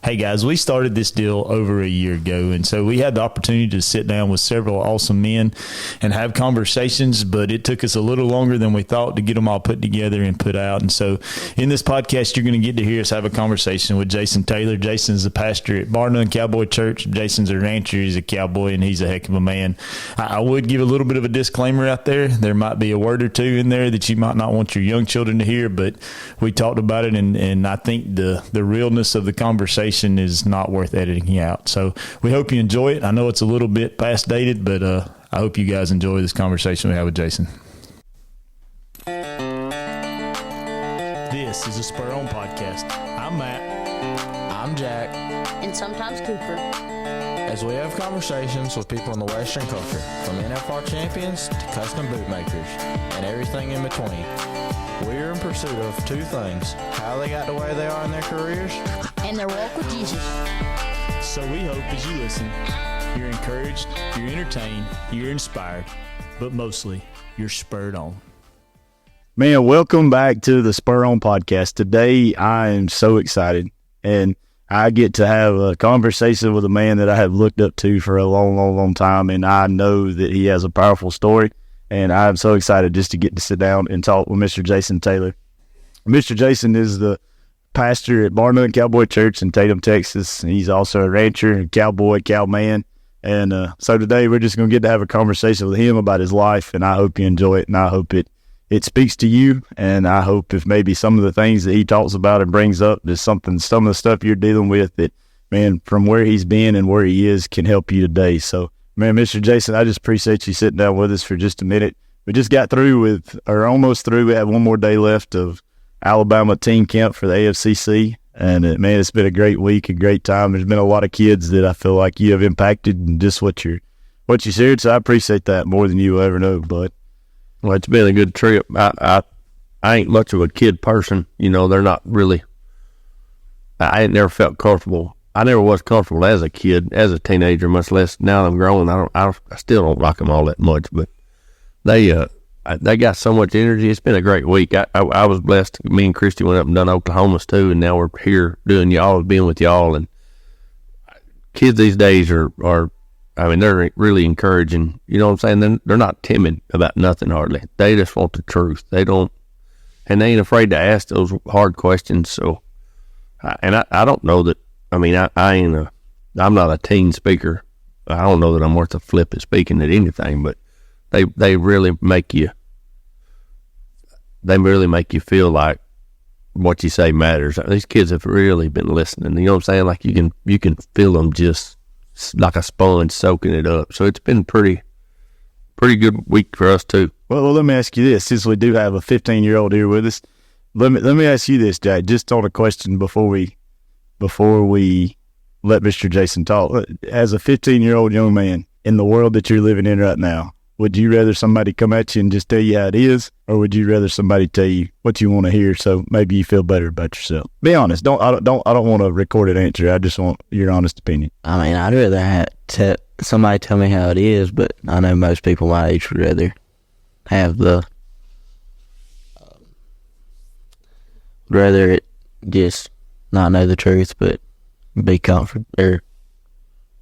Hey guys, we started this deal over a year ago, and so we had the opportunity to sit down with several awesome men and have conversations, but it took us a little longer than we thought to get them all put together and put out. And so in this podcast, you're going to get to hear us have a conversation with Jason Taylor. Jason's the pastor at Bar None Cowboy Church. Jason's a rancher. He's a cowboy, and he's a heck of a man. I would give a little bit of a disclaimer out there. There might be a word or two in there that you might not want your young children to hear, but we talked about it, and I think the realness of the conversation is not worth editing out. So we hope you enjoy it. I know it's a little bit past dated, but I hope you guys enjoy this conversation we have with Jason. This is a Spur On podcast. I'm Matt. I'm Jack. And sometimes Cooper. As we have conversations with people in the Western culture, from NFR champions to custom boot makers, and everything in between. We're in pursuit of two things: how they got the way they are in their careers, and their walk with Jesus. So we hope as you listen, you're encouraged, you're entertained, you're inspired, but mostly you're spurred on. Man, welcome back to the Spur On podcast. Today, I am so excited, and I get to have a conversation with a man that I have looked up to for a long time, and I know that he has a powerful story. And I'm so excited just to get to sit down and talk with Mr. Jason Taylor. Mr. Jason is the pastor at Bar None Cowboy Church in Tatum, Texas. He's also a rancher, a cowboy, cowman. And so today we're just going to get to have a conversation with him about his life, and I hope you enjoy it, and I hope it speaks to you, and I hope if maybe some of the things that he talks about and brings up is some of the stuff you're dealing with that, man, from where he's been and where he is can help you today. So, man, Mr. Jason, I just appreciate you sitting down with us for just a minute. We just got through almost through. We have one more day left of Alabama team camp for the AFCC. And, man, it's been a great week, a great time. There's been a lot of kids that I feel like you have impacted and just what you shared. So I appreciate that more than you will ever know, bud. Well, it's been a good trip. I ain't much of a kid person. You know, they're not really. I ain't never felt comfortable. I never was comfortable as a kid, as a teenager, much less now that I'm growing. I still don't like them all that much, but they got so much energy. It's been a great week. I was blessed. Me and Christy went up and done Oklahoma's too, and now we're here doing y'all, being with y'all. And kids these days are they're really encouraging. You know what I'm saying? They're not timid about nothing hardly. They just want the truth. They ain't afraid to ask those hard questions. So, I don't know that. I mean, I'm not a teen speaker. I don't know that I'm worth a flip at speaking at anything, but they really make you feel like what you say matters. These kids have really been listening. You know what I'm saying? Like you can feel them just like a sponge soaking it up. So it's been pretty good week for us too. Well, let me ask you this, since we do have a 15-year-old here with us. Let me ask you this, Jack, just on a question before we let Mr. Jason talk. As a 15-year-old young man in the world that you're living in right now, would you rather somebody come at you and just tell you how it is, or would you rather somebody tell you what you want to hear so maybe you feel better about yourself? Be honest. I don't want a recorded answer. I just want your honest opinion. I mean, I'd rather have somebody tell me how it is, but I know most people my age would rather have rather it just not know the truth, but be comfortable. Or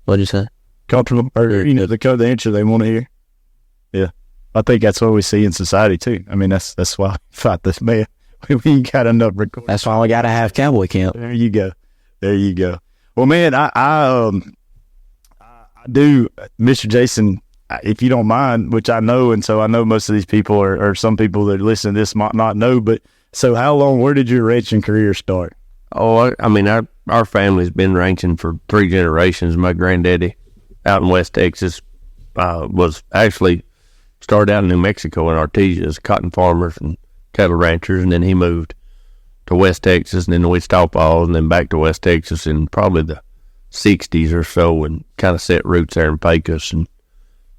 what'd you say? Comfortable, or the answer they want to hear. Yeah, I think that's what we see in society too. I mean, that's why I fight this man. We ain't got enough recording. That's why we got to have cowboy camp. There you go. Well, man, I do, Mr. Jason, if you don't mind, which I know, and so I know most of these people or some people that listen to this might not know, but so where did your ranching career start? Oh, I mean, our family's been ranching for 3 generations. My granddaddy out in West Texas was actually started out in New Mexico in Artesia as cotton farmers and cattle ranchers, and then he moved to West Texas and then to Wichita Falls and then back to West Texas in probably the 60s or so, and kind of set roots there in Pecos. And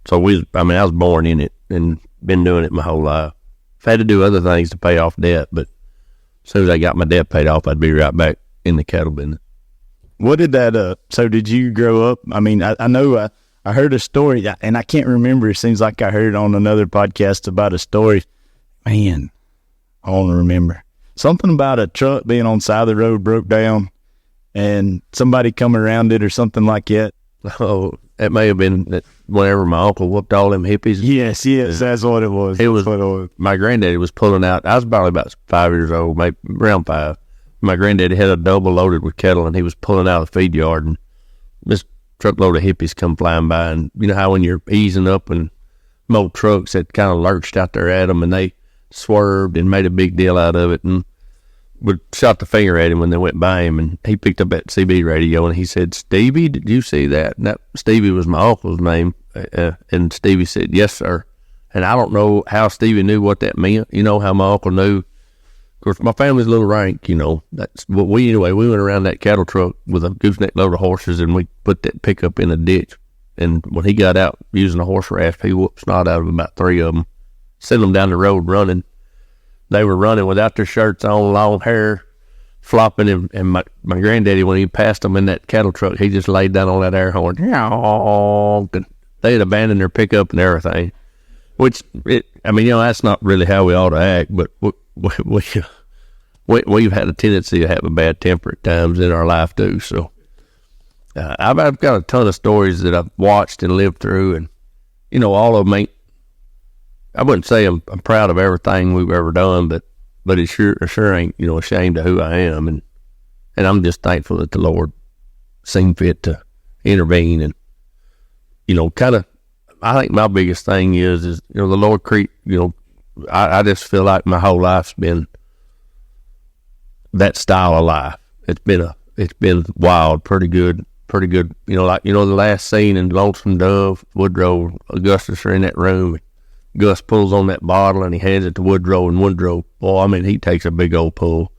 so I was born in it and been doing it my whole life. I've had to do other things to pay off debt, but as soon as I got my debt paid off, I'd be right back in the cattle business. What did that, so did you grow up? I mean, I know I heard a story, and I can't remember. It seems like I heard it on another podcast about a story. Man, I want to remember. Something about a truck being on the side of the road broke down, and somebody come around it or something like that? Oh, it may have been that whenever my uncle whooped all them hippies. Yes, that's what it was. It was, That's what it was. my granddaddy was pulling out. I was probably about 5 years old, maybe around 5. My granddaddy had a double loaded with cattle, and he was pulling out of the feed yard, and this truckload of hippies come flying by. And you know how when you're easing up and old trucks that kind of lurched out there at them, and they swerved and made a big deal out of it, and would shot the finger at him when they went by him, and he picked up that CB radio, and he said, "Stevie, did you see that?" And that Stevie was my uncle's name, and Stevie said, "Yes, sir." And I don't know how Stevie knew what that meant. You know how my uncle knew. Of course, my family's a little rank, you know. That's what we went around that cattle truck with a gooseneck load of horses, and we put that pickup in a ditch. And when he got out using a horse rasp, he whooped snot out of about 3 of them, sent them down the road running. They were running without their shirts on, long hair, flopping, and my granddaddy, when he passed them in that cattle truck, he just laid down on that air horn. And they had abandoned their pickup and everything, which, that's not really how we ought to act, but we've had a tendency to have a bad temper at times in our life too. So I've got a ton of stories that I've watched and lived through, and, all of them ain't, I wouldn't say I'm proud of everything we've ever done, but it sure ain't, ashamed of who I am. And I'm just thankful that the Lord seen fit to intervene. And, I think my biggest thing is the Lord I just feel like my whole life's been that style of life. It's been wild, pretty good. The last scene in Lonesome Dove, Woodrow, Augustus are in that room. Gus pulls on that bottle and he hands it to Woodrow, and Woodrow, he takes a big old pull.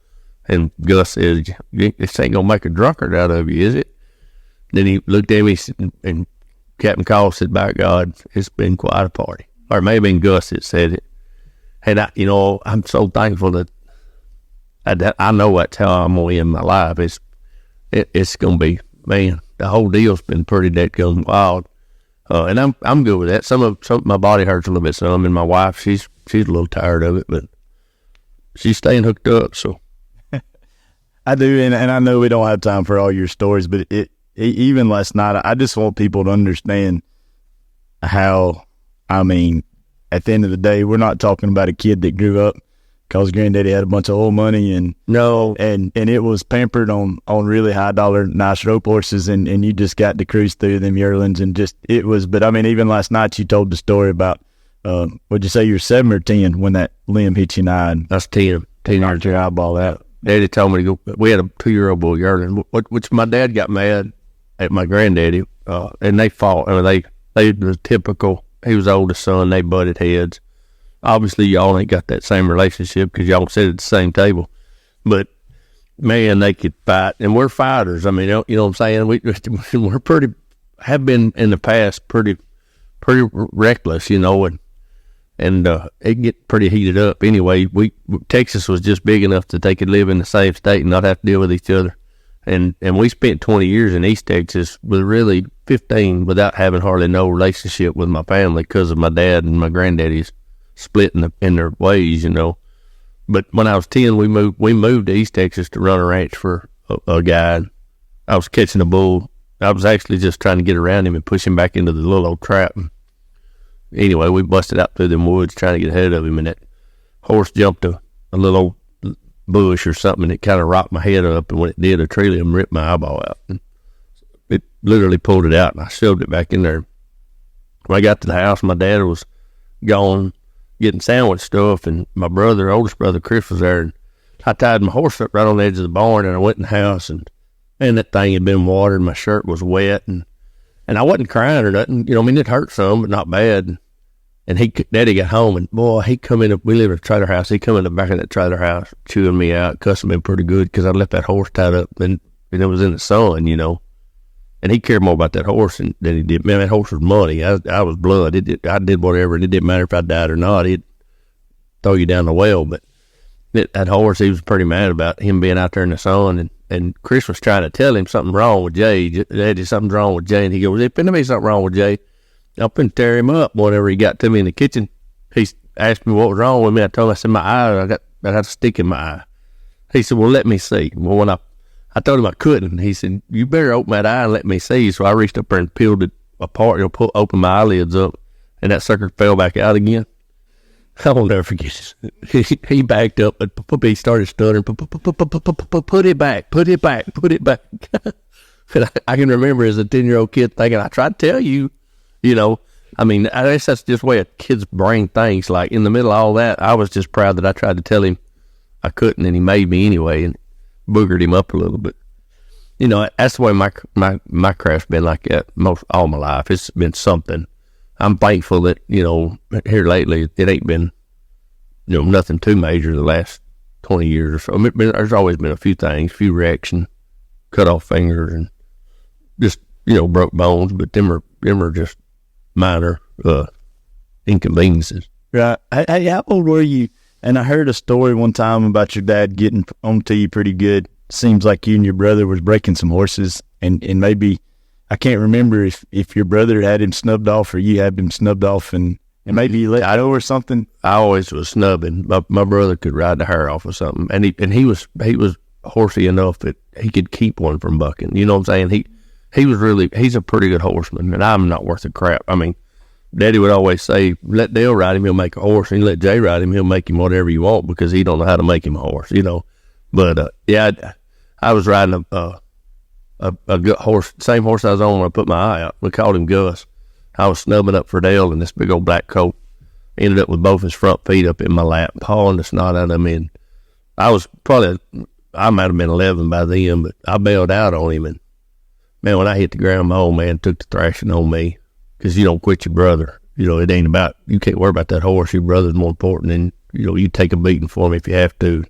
And Gus says, "This ain't gonna make a drunkard out of you, is it?" Then he looked at me, and Captain Call said, "By God, it's been quite a party." Or it may have been Gus that said it. And I'm so thankful that I know that's how I'm gonna end my life. It's gonna be, man, the whole deal's been pretty dead-gum wild. And I'm good with that. Some of my body hurts a little bit, and my wife, she's a little tired of it, but she's staying hooked up. So I do, and I know we don't have time for all your stories, but even last night, I just want people to understand how. At the end of the day, we're not talking about a kid that grew up because granddaddy had a bunch of old money and it was pampered on really high dollar nice rope horses, and you just got to cruise through them yearlings, and even last night you told the story about would you say you're 7 or 10 when that limb hit you in the eye? That's 10 knocked your eyeball out. Daddy told me to go. We had a 2-year-old boy yearling, which my dad got mad at my granddaddy, and they fought. They the typical. He was the oldest son. They butted heads. Obviously, y'all ain't got that same relationship because y'all sit at the same table. But, man, they could fight. And we're fighters. You know what I'm saying? We're have been in the past pretty reckless, and it get pretty heated up. Anyway, Texas was just big enough that they could live in the same state and not have to deal with each other. And we spent 20 years in East Texas with really 15 without having hardly no relationship with my family because of my dad and my granddaddy's split in their ways, But when I was 10, we moved to East Texas to run a ranch for a guy. I was catching a bull. I was actually just trying to get around him and push him back into the little old trap. Anyway, we busted out through them woods trying to get ahead of him, and that horse jumped a little old bush or something, and it kind of rocked my head up, and when it did, a tree limb ripped my eyeball out. And it literally pulled it out, and I shoved it back in there. When I got to the house, my dad was gone getting sandwich stuff, and my oldest brother Chris was there, and I tied my horse up right on the edge of the barn, and I went in the house, and that thing had been watered, my shirt was wet, and I wasn't crying or nothing, it hurt some, but not bad. And Daddy got home, and boy, he come in. We live in a trailer house. He come in the back of that trailer house, chewing me out, cussing me pretty good because I left that horse tied up, and it was in the sun, And he cared more about that horse than he did. Man, that horse was money. I was blood. I did whatever, and it didn't matter if I died or not. He'd throw you down the well. But that horse, he was pretty mad about him being out there in the sun. And Chris was trying to tell him something wrong with Jay. Daddy, something's wrong with Jay. And he goes, "There's finna be something wrong with Jay. I'm finna tear him up." Whenever he got to me in the kitchen, he asked me what was wrong with me. I told him, I said, my eye, I had a stick in my eye. He said, "Well, let me see." Well, when I I told him I couldn't. He said, "You better open that eye and let me see." So I reached up there and peeled it apart, opened my eyelids up, and that sucker fell back out again. I will never forget it. He backed up, but he started stuttering. Put it back. And I can remember as a 10-year-old kid thinking, I tried to tell you, I mean, I guess that's just the way a kid's brain thinks. Like, in the middle of all that, I was just proud that I tried to tell him I couldn't, and he made me anyway, and boogered him up a little bit. That's the way my craft's been like that all my life. It's been something. I'm thankful that, here lately, it ain't been, nothing too major the last 20 years or so. I mean, there's always been a few things, a few wrecks and cut off fingers and just, broke bones, but them are just minor inconveniences. Right. Hey, how old were you? And I heard a story one time about your dad getting onto you pretty good. Seems like you and your brother was breaking some horses, and maybe, I can't remember if your brother had him snubbed off or you had him snubbed off, and maybe you let go or something. I always was snubbing. My brother could ride the hair off or something, and he was horsey enough that he could keep one from bucking. You know what I'm saying? He's a pretty good horseman, and I'm not worth a crap. I mean, Daddy would always say, let Dale ride him, he'll make a horse, and you let Jay ride him, he'll make him whatever you want, because he don't know how to make him a horse, But I was riding a good horse, same horse I was on when I put my eye out. We called him Gus. I was snubbing up for Dale in this big old black coat. Ended up with both his front feet up in my lap, pawing the snot out of him. And I might have been 11 by then, but I bailed out on him. And man, when I hit the ground, my old man took the thrashing on me, because you don't quit your brother. It ain't about, you can't worry about that horse. Your brother's more important, and you take a beating for him if you have to.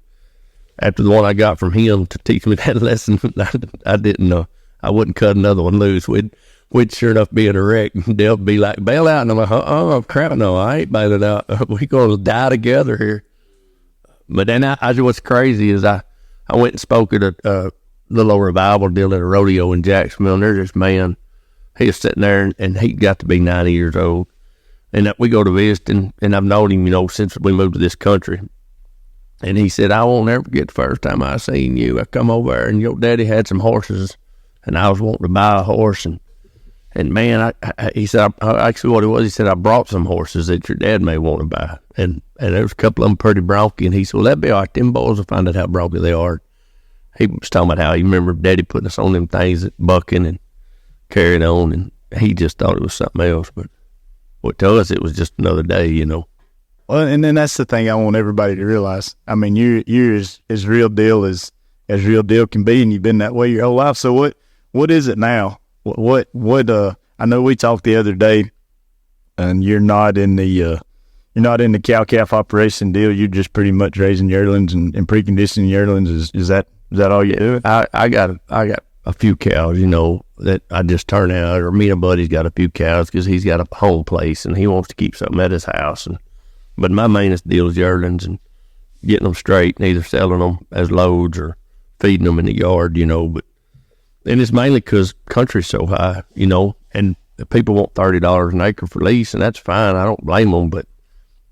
After the one I got from him to teach me that lesson, I didn't know. I wouldn't cut another one loose. We'd sure enough be in a wreck. They'll be like, bail out. And I'm like, oh, crap, no, I ain't bailing out. We going to die together here. But then what's crazy is I went and spoke at a little old revival deal at a rodeo in Jacksonville, and there's this man. He was sitting there, and he got to be 90 years old. And we go to visit, and I've known him, since we moved to this country. And he said, I won't ever forget the first time I seen you. I come over there, and your daddy had some horses, and I was wanting to buy a horse. And man, he said, actually what it was, he said, I brought some horses that your dad may want to buy. And there was a couple of them pretty bronky. And he said, well, that'd be all right. Them boys will find out how bronky they are. He was talking about how he remember Daddy putting us on them things at bucking and carrying on. And he just thought it was something else. But to us, it was just another day, Well, and then that's the thing I want everybody to realize. I mean, you're as real deal as real deal can be, and you've been that way your whole life. So what is it now? What I know we talked the other day, and you're not in the cow-calf operation deal. You're just pretty much raising yearlings and preconditioning yearlings. Is that all you do? I got a few cows, that I just turned out, or me and a buddy's got a few cows because he's got a home place and he wants to keep something at his house. But my mainest deal is yearlings and getting them straight and either selling them as loads or feeding them in the yard, and it's mainly because country's so high, and people want $30 an acre for lease, and that's fine. I don't blame them, but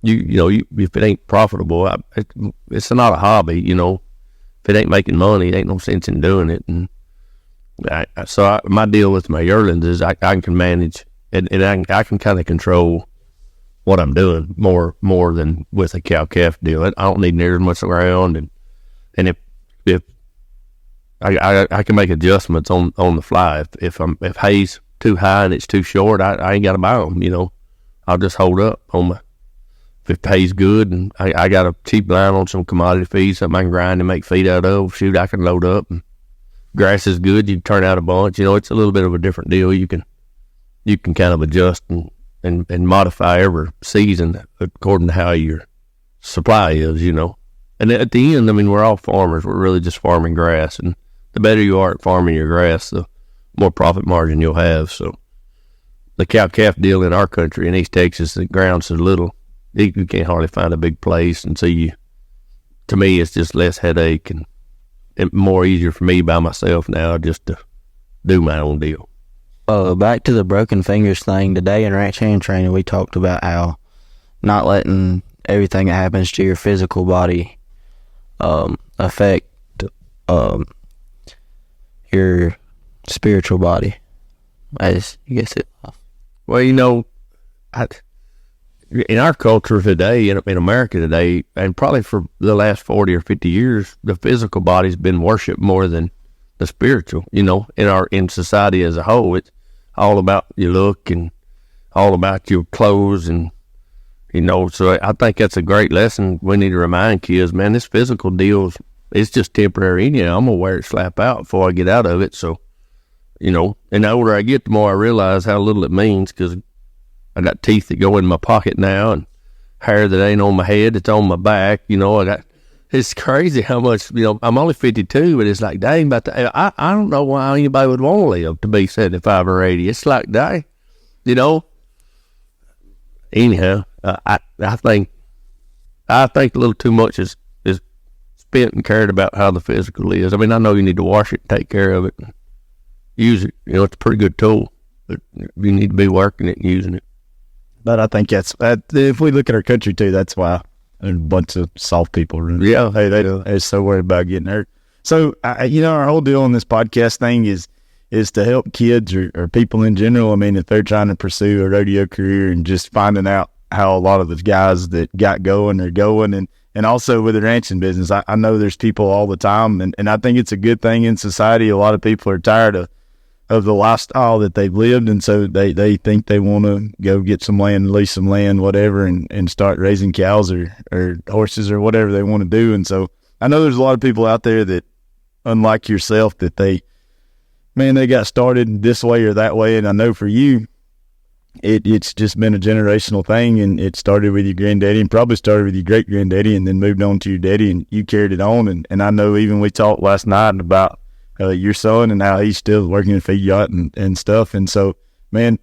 you if it ain't profitable, it's not a hobby, If it ain't making money, it ain't no sense in doing it. And my deal with my yearlings is I can manage, and I can kind of control what I'm doing more than with a cow-calf deal. I don't need near as much ground, and if I can make adjustments on the fly. If hay's too high and it's too short, I ain't got to buy them. I'll just hold up on my. If hay's good and I got a cheap line on some commodity feed, something I can grind and make feed out of, shoot, I can load up. And grass is good, you turn out a bunch. It's a little bit of a different deal. You can kind of adjust and modify every season according to how your supply is, And at the end, we're all farmers. We're really just farming grass. And the better you are at farming your grass, the more profit margin you'll have. So the cow-calf deal in our country, in East Texas, the ground's so little, you can't hardly find a big place. And so to me, it's just less headache and more easier for me by myself now just to do my own deal. Back to the broken fingers thing, today in ranch hand training, we talked about how not letting everything that happens to your physical body affect your spiritual body as you get it off. Well, you know, in our culture today, in America today, and probably for the last 40 or 50 years, the physical body's been worshipped more than the spiritual. You know, in society as a whole, it's all about your look and all about your clothes, and you know. So I think that's a great lesson. We need to remind kids, man, this physical deal it's just temporary. Anyhow, I'm gonna wear it slap out before I get out of it. So, you know, and the older I get, the more I realize how little it means, because I got teeth that go in my pocket now, and hair that ain't on my head, it's on my back. You know, it's crazy how much, you know, I'm only 52, but it's like, dang, I don't know why anybody would want to live to be 75 or 80. It's like, dang, you know. Anyhow, I think a little too much is spent and cared about how the physical is. I mean, I know you need to wash it, take care of it, and use it. You know, it's a pretty good tool, but you need to be working it and using it. But I think if we look at our country too, that's why there's a bunch of soft people. Yeah. They're so worried about getting hurt. So, you know, our whole deal on this podcast thing is to help kids or people in general. I mean, if they're trying to pursue a rodeo career, and just finding out how a lot of the guys that got going are going, and also with the ranching business. I know there's people all the time, and I think it's a good thing in society. A lot of people are tired of the lifestyle that they've lived, and so they think they want to go get some land, lease some land, whatever, and start raising cows or horses or whatever they want to do. And so I know there's a lot of people out there that, unlike yourself, that they got started this way or that way. And I know for you, it's just been a generational thing, and it started with your granddaddy, and probably started with your great granddaddy, and then moved on to your daddy, and you carried it on. And I know even we talked last night about your son and how he's still working in feed yacht and stuff. And so, man,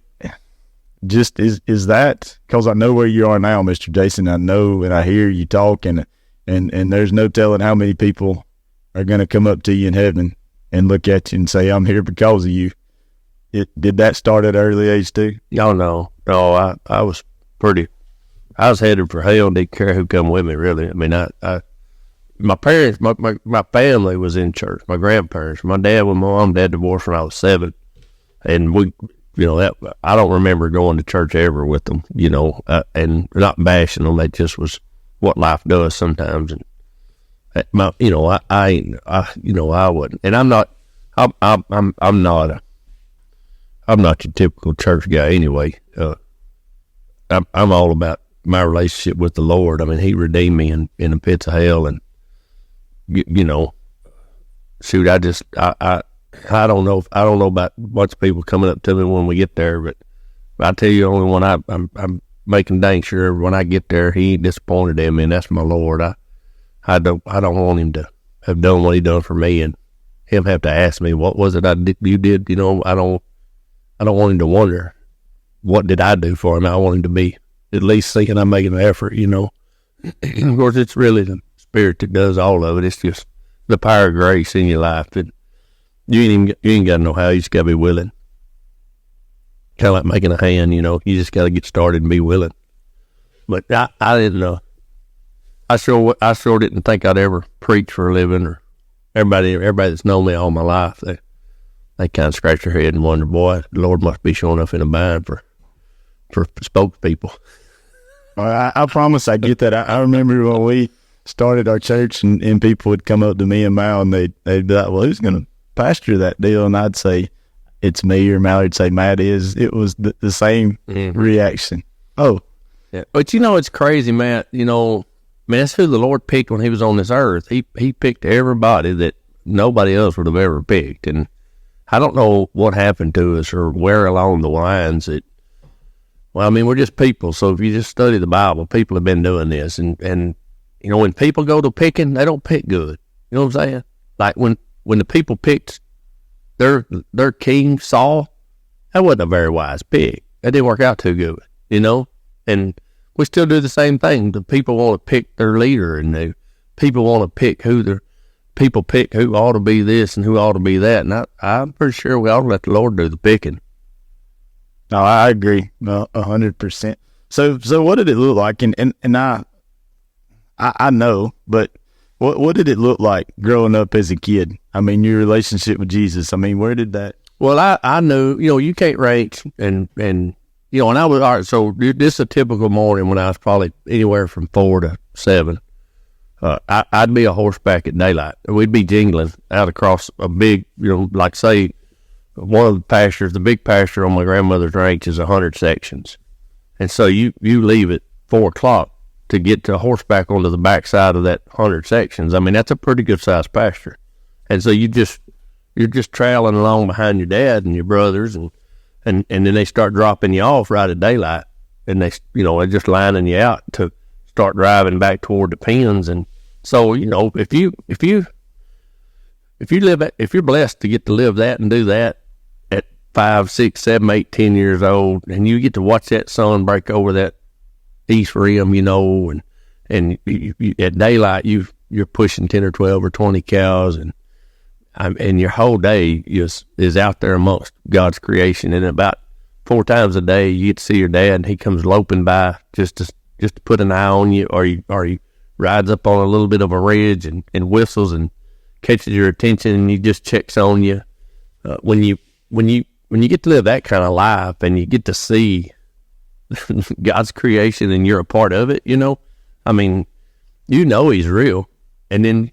just is that, because I know where you are now, Mr. Jason. I know, and I hear you talk, and there's no telling how many people are going to come up to you in heaven and look at you and say, I'm here because of you. Did that start at an early age too? Oh, no. I was headed for hell. Didn't care who come with me, really. I mean, my parents, my family was in church. My grandparents, my dad, when my mom and dad divorced when I was 7, and we, you know, I don't remember going to church ever with them, you know, and not bashing them. That just was what life does sometimes. And you know, I wouldn't, and I'm not your typical church guy anyway. I'm all about my relationship with the Lord. I mean, He redeemed me in the pits of hell, and you know, shoot, I don't know about a bunch of people coming up to me when we get there, but I tell you, the only one I'm making dang sure when I get there, He ain't disappointed in me, and that's my Lord. I don't want Him to have done what He done for me, and Him have to ask me, what was it you did? You know, I don't want Him to wonder, what did I do for Him? I want Him to be at least thinking I'm making an effort, you know. Of course, it's really the Spirit that does all of it. It's just the power of grace in your life. That you ain't got to know how. You just got to be willing. Kind of like making a hand, you know. You just got to get started and be willing. But I didn't know. I sure didn't think I'd ever preach for a living. Or everybody that's known me all my life, they kind of scratch their head and wonder, boy, the Lord must be showing up in a bind for spokespeople. I promise I get that. I remember when we started our church, and people would come up to me and Mal, and they'd be like, well, who's going to pastor that deal? And I'd say, it's me, or Mallory'd say, Matt is. It was the same reaction. Oh. Yeah. But you know, it's crazy, Matt. You know, man, that's who the Lord picked when He was on this earth. He picked everybody that nobody else would have ever picked. And I don't know what happened to us or where along the lines that, well, I mean, we're just people. So if you just study the Bible, people have been doing this. And you know, when people go to picking, they don't pick good. You know what I'm saying? Like when the people picked their king, Saul, that wasn't a very wise pick. That didn't work out too good, you know? And we still do the same thing. The people want to pick their leader, and the people want to pick people pick who ought to be this and who ought to be that. And I'm pretty sure we ought to let the Lord do the picking. No, I agree, 100%. So what did it look like? And I know, but what did it look like growing up as a kid? I mean, your relationship with Jesus. I mean, where did that? Well, I knew, you can't ranch and and I was, all right, so this is a typical morning when I was probably anywhere from 4 to 7. I'd be a horseback at daylight. We'd be jingling out across a big, like say, one of the pastures, the big pasture on my grandmother's ranch is 100 sections. And so you leave at 4 o'clock to get to horseback onto the backside of that 100 sections. I mean, that's a pretty good sized pasture. And so you're just trailing along behind your dad and your brothers, and then they start dropping you off right at daylight, and they're just lining you out to start driving back toward the pens. And so, if you're blessed to get to live that and do that at 5, 6, 7, 8, 10 years old, and you get to watch that sun break over that east rim, and you, at daylight you're pushing 10 or 12 or 20 cows, and your whole day is out there amongst God's creation. And about 4 times a day you get to see your dad, and he comes loping by just to put an eye on you, or he rides up on a little bit of a ridge and whistles and catches your attention, and he just checks on you. When you get to live that kind of life, and you get to see God's creation and you're a part of it, I mean, he's real. And then,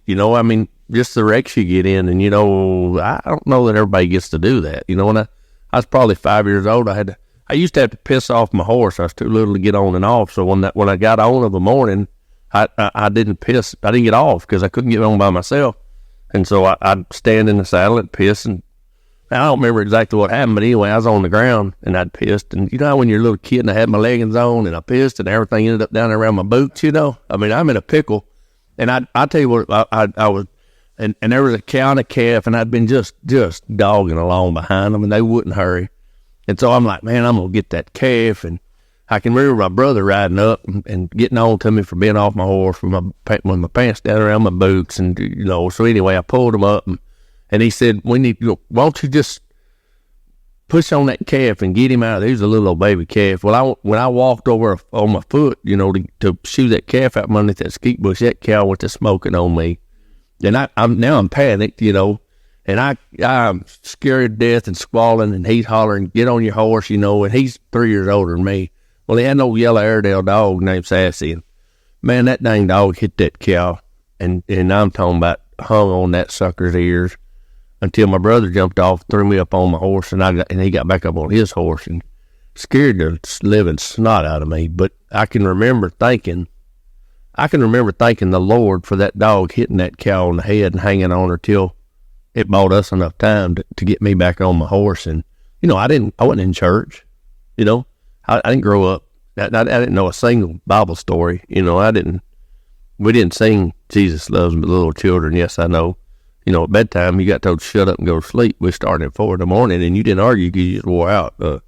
just the wrecks you get in, and I don't know that everybody gets to do that. When I was probably 5 years old, I used to have to piss off my horse. I was too little to get on and off. So when I got on of a morning, I didn't get off because I couldn't get on by myself. And so I'd stand in the saddle and piss, and I don't remember exactly what happened, but anyway, I was on the ground and I'd pissed. And when you're a little kid and I had my leggings on and I pissed, and everything ended up down around my boots, I mean, I'm in a pickle. And I tell you what, I was, and there was a cow and a calf, and I'd been just dogging along behind them, and they wouldn't hurry. And so I'm like, man, I'm going to get that calf. And I can remember my brother riding up and getting on to me for being off my horse with my pants down around my boots. And, so anyway, I pulled him up, and he said, why don't you just push on that calf and get him out of there? He was a little old baby calf. Well, when I walked over on my foot, to shoo that calf out from underneath that skeet bush, that cow went to smoking on me. And I'm panicked, and I'm scared to death and squalling, and he's hollering, get on your horse, and he's 3 years older than me. Well, he had an old yellow Airedale dog named Sassy, and man, that dang dog hit that cow, and I'm talking about hung on that sucker's ears until my brother jumped off, threw me up on my horse, and he got back up on his horse and scared the living snot out of me. But I can remember thanking the Lord for that dog hitting that cow on the head and hanging on her till it bought us enough time to get me back on my horse. And, I wasn't in church, I didn't grow up. I didn't know a single Bible story. We didn't sing Jesus Loves Little Children. Yes, I know. At bedtime, you got told to shut up and go to sleep. We started at 4 in the morning, and you didn't argue because you just wore out. I'm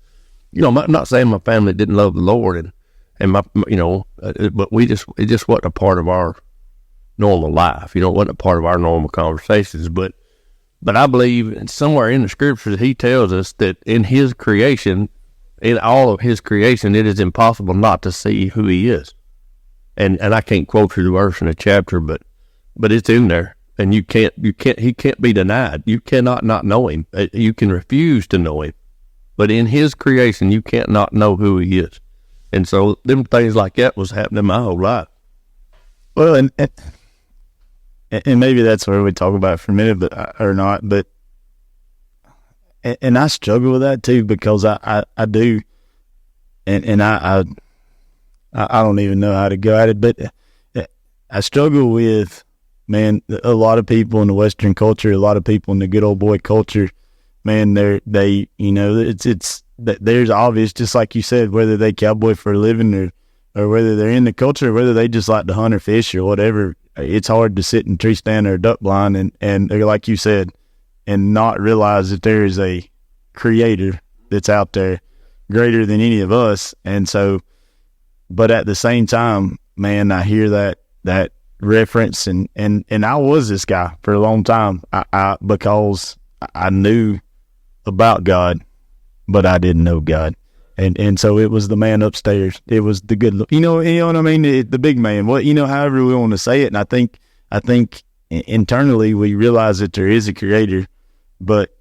not saying my family didn't love the Lord, and my, but it just wasn't a part of our normal life. It wasn't a part of our normal conversations. But I believe somewhere in the scriptures, he tells us that in his creation, in all of his creation, it is impossible not to see who he is. And I can't quote you the verse in the chapter, but it's in there. And he can't be denied. You cannot not know him. You can refuse to know him. But in his creation, you can't not know who he is. And so them things like that was happening my whole life. Well, and maybe that's where we talk about it for a minute, but I struggle with that too, because I do, and I don't even know how to go at it, but I struggle with, man, a lot of people in the Western culture, a lot of people in the good old boy culture, man, it's there's obvious, just like you said, whether they cowboy for a living or whether they're in the culture, or whether they just like to hunt or fish or whatever. It's hard to sit in tree stand or duck blind and like you said, and not realize that there is a creator that's out there greater than any of us. And so, but at the same time, man, I hear that reference, and I was this guy for a long time. Because I knew about God, but I didn't know God. And so it was the man upstairs. It was the good look. You know what I mean? The big man. However we want to say it. And I think internally we realize that there is a creator, but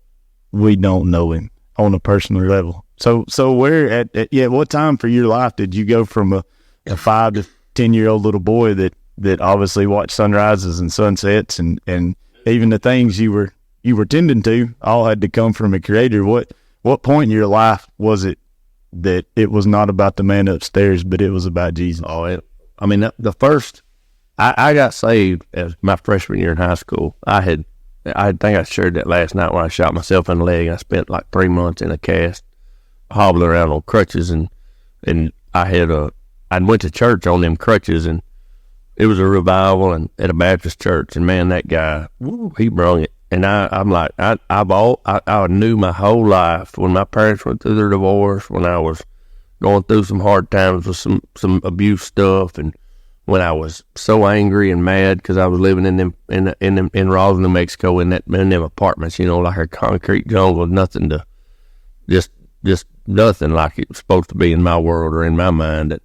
we don't know him on a personal level. So where at what time for your life did you go from a 5 to 10-year-old little boy that obviously watched sunrises and sunsets and even the things you were tending to all had to come from a creator? What point in your life was it that it was not about the man upstairs, but it was about Jesus? The first, I got saved as my freshman year in high school. I think I shared that last night when I shot myself in the leg. I spent like 3 months in a cast, hobbling around on crutches, and I went to church on them crutches, and it was a revival and at a Baptist church, and man, that guy, he brung it. And I'm like, I knew my whole life when my parents went through their divorce, when I was going through some hard times with some abuse stuff, and when I was so angry and mad because I was living in Raleigh, New Mexico, in them apartments, like a concrete jungle, nothing to just nothing like it was supposed to be in my world or in my mind.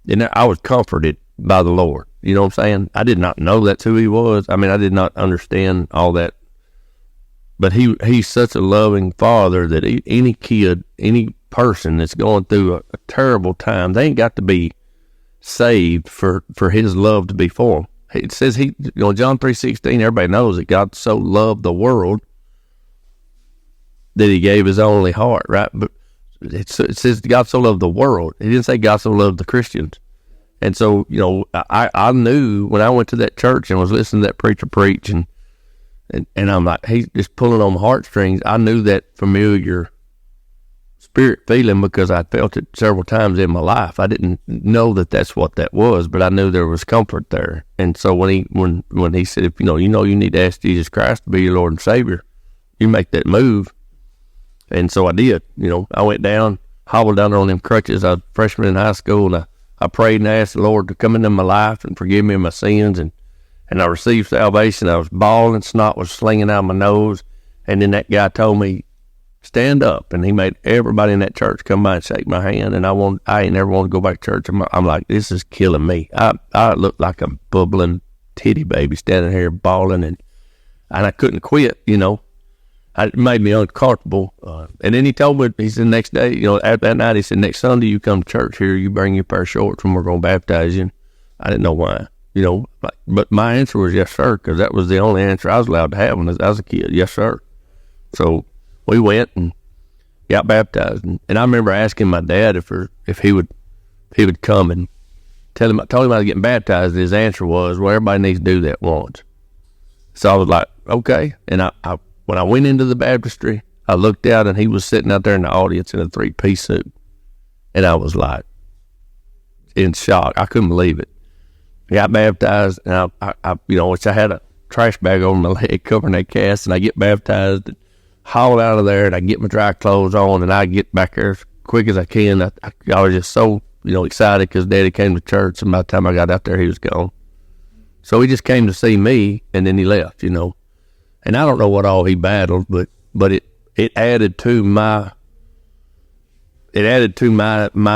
And I was comforted by the Lord. You know what I'm saying? I did not know that's who he was. I did not understand all that. But he's such a loving father that any kid, any person that's going through a terrible time, they ain't got to be saved for his love to be for them. It says John 3:16, everybody knows that God so loved the world that he gave his only heart, right? But it says God so loved the world. He didn't say God so loved the Christians. And so, I knew when I went to that church and was listening to that preacher preach, and I'm like, he's just pulling on my heartstrings. I knew that familiar spirit feeling because I felt it several times in my life. I didn't know that that's what that was, but I knew there was comfort there. And so when he said, if you need to ask Jesus Christ to be your Lord and Savior, you make that move. And so I did. I went down, hobbled down there on them crutches. I was a freshman in high school, and I prayed and asked the Lord to come into my life and forgive me of my sins, and I received salvation. I was bawling, snot was slinging out of my nose, and then that guy told me, stand up, and he made everybody in that church come by and shake my hand, and I ain't never want to go back to church. I'm like, this is killing me. I looked like a bubbling titty baby standing here bawling, and I couldn't quit, It made me uncomfortable. And then he told me, he said, next day, after that night, he said, next Sunday you come to church here, you bring your pair of shorts, and we're going to baptize you. I didn't know why, but my answer was yes, sir, because that was the only answer I was allowed to have when I was a kid. Yes, sir. So we went and got baptized. And I remember asking my dad if he would come and told him I was getting baptized. And his answer was, well, everybody needs to do that once. So I was like, okay. And when I went into the baptistry, I looked out, and he was sitting out there in the audience in a 3-piece suit. And I was like, in shock. I couldn't believe it. I got baptized, and which I had a trash bag over my leg covering that cast, and I get baptized and haul out of there, and I get my dry clothes on, and I get back there as quick as I can. I was just so, excited because Daddy came to church, and by the time I got out there, he was gone. So he just came to see me, and then he left, And I don't know what all he battled, but it added to my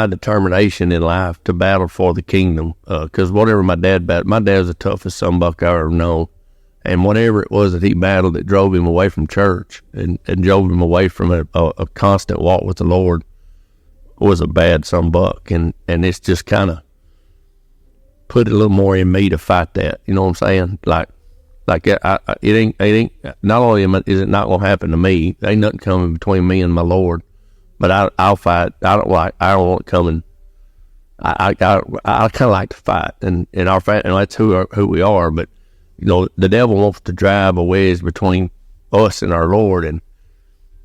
determination in life to battle for the kingdom. Because whatever my dad battled, my dad was the toughest sonbuck I ever known. And whatever it was that he battled that drove him away from church and drove him away from a constant walk with the Lord was a bad sonbuck. And it's just kind of put a little more in me to fight that. You know what I'm saying? Like it ain't. Not only is it not gonna happen to me, there ain't nothing coming between me and my Lord. But I'll fight. I don't want it coming. I kind of like to fight, and our fight, and that's who we are. But the devil wants to drive a wedge between us and our Lord, and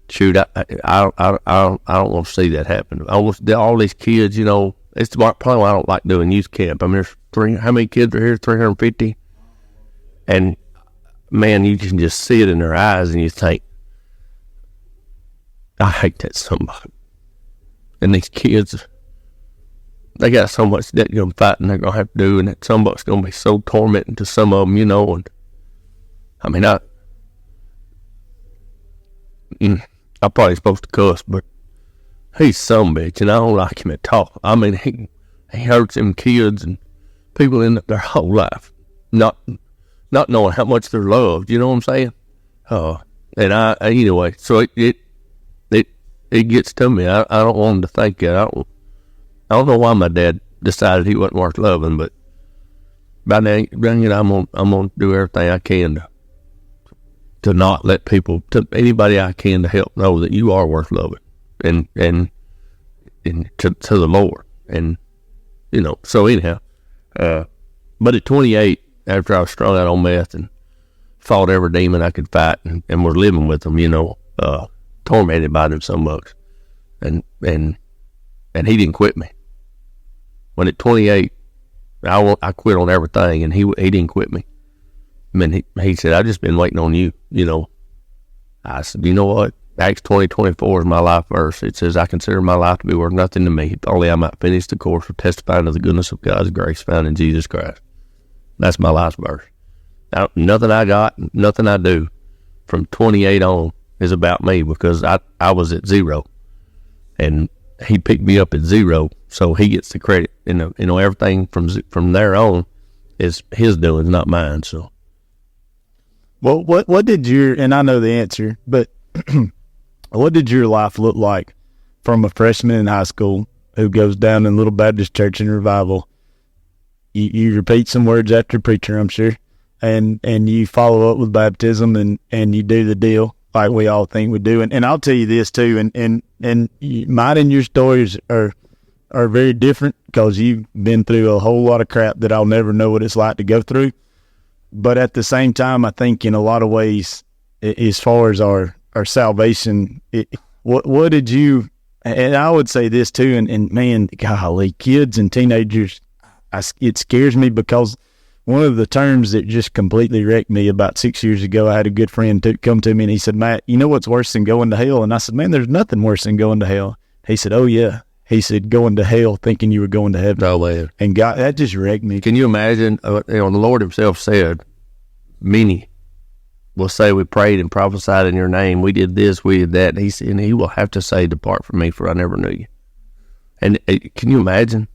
shoot, I don't want to see that happen. All these kids, it's probably why I don't like doing youth camp. There's how many kids are here? 350, and man, you can just see it in their eyes, and you think, I hate that somebody. And these kids, they got so much that fighting they're going to have to do, and that somebody's going to be so tormenting to some of them, and I'm probably supposed to cuss, but he's some bitch, and I don't like him at all. He hurts them kids and people in their whole life. Not not knowing how much they're loved. You know what I'm saying? And anyway, so it gets to me. I don't want them to think that. I don't know why my dad decided he wasn't worth loving, but by now, I'm gonna do everything I can to not let people, to anybody I can, to help know that you are worth loving, and to the Lord, and So anyhow, but at 28, after I was strung out on meth and fought every demon I could fight, and was living with them, tormented by them so much, and he didn't quit me. When at 28, I quit on everything, and he didn't quit me. I mean, he said, "I've just been waiting on you." I said, "You know what? Acts 20:24 is my life verse. It says, I consider my life to be worth nothing to me, if only I might finish the course of testifying of the goodness of God's grace found in Jesus Christ." That's my life verse. Now, nothing I got, nothing I do from 28 on is about me, because I was at zero, and he picked me up at zero, so he gets the credit. Everything from there on is his doing, not mine. So, well, what did and I know the answer, but what did your life look like from a freshman in high school who goes down in Little Baptist Church in revival? You repeat some words after preacher, I'm sure, and you follow up with baptism, and you do the deal like we all think we do. And I'll tell you this too, and mine and your stories are very different, because you've been through a whole lot of crap that I'll never know what it's like to go through. But at the same time, I think in a lot of ways, as far as our salvation, what did you, and I would say this too, and man, golly, kids and teenagers, it scares me, because one of the terms that just completely wrecked me about 6 years ago, I had a good friend come to me, and he said, "Matt, you know what's worse than going to hell?" And I said, "Man, there's nothing worse than going to hell." He said, "Oh yeah." He said, "Going to hell thinking you were going to heaven." Oh, man. And God, that just wrecked me. Can you imagine? The Lord himself said, "Many will say we prayed and prophesied in your name. We did this, we did that." And he will have to say, "Depart from me, for I never knew you." And can you imagine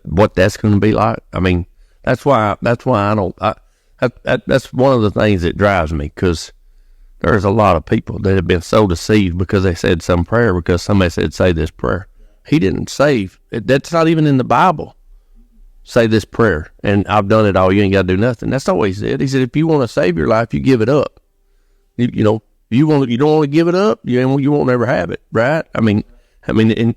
what that's going to be like? I mean, that's why that's one of the things that drives me, because there's a lot of people that have been so deceived because they said some prayer, because somebody said, "Say this prayer." He didn't save. That's not even in the Bible. Say this prayer, and I've done it all. You ain't got to do nothing. That's not what he said. He said, if you want to save your life, you give it up. You don't want to give it up, you won't ever have it, right? I mean, and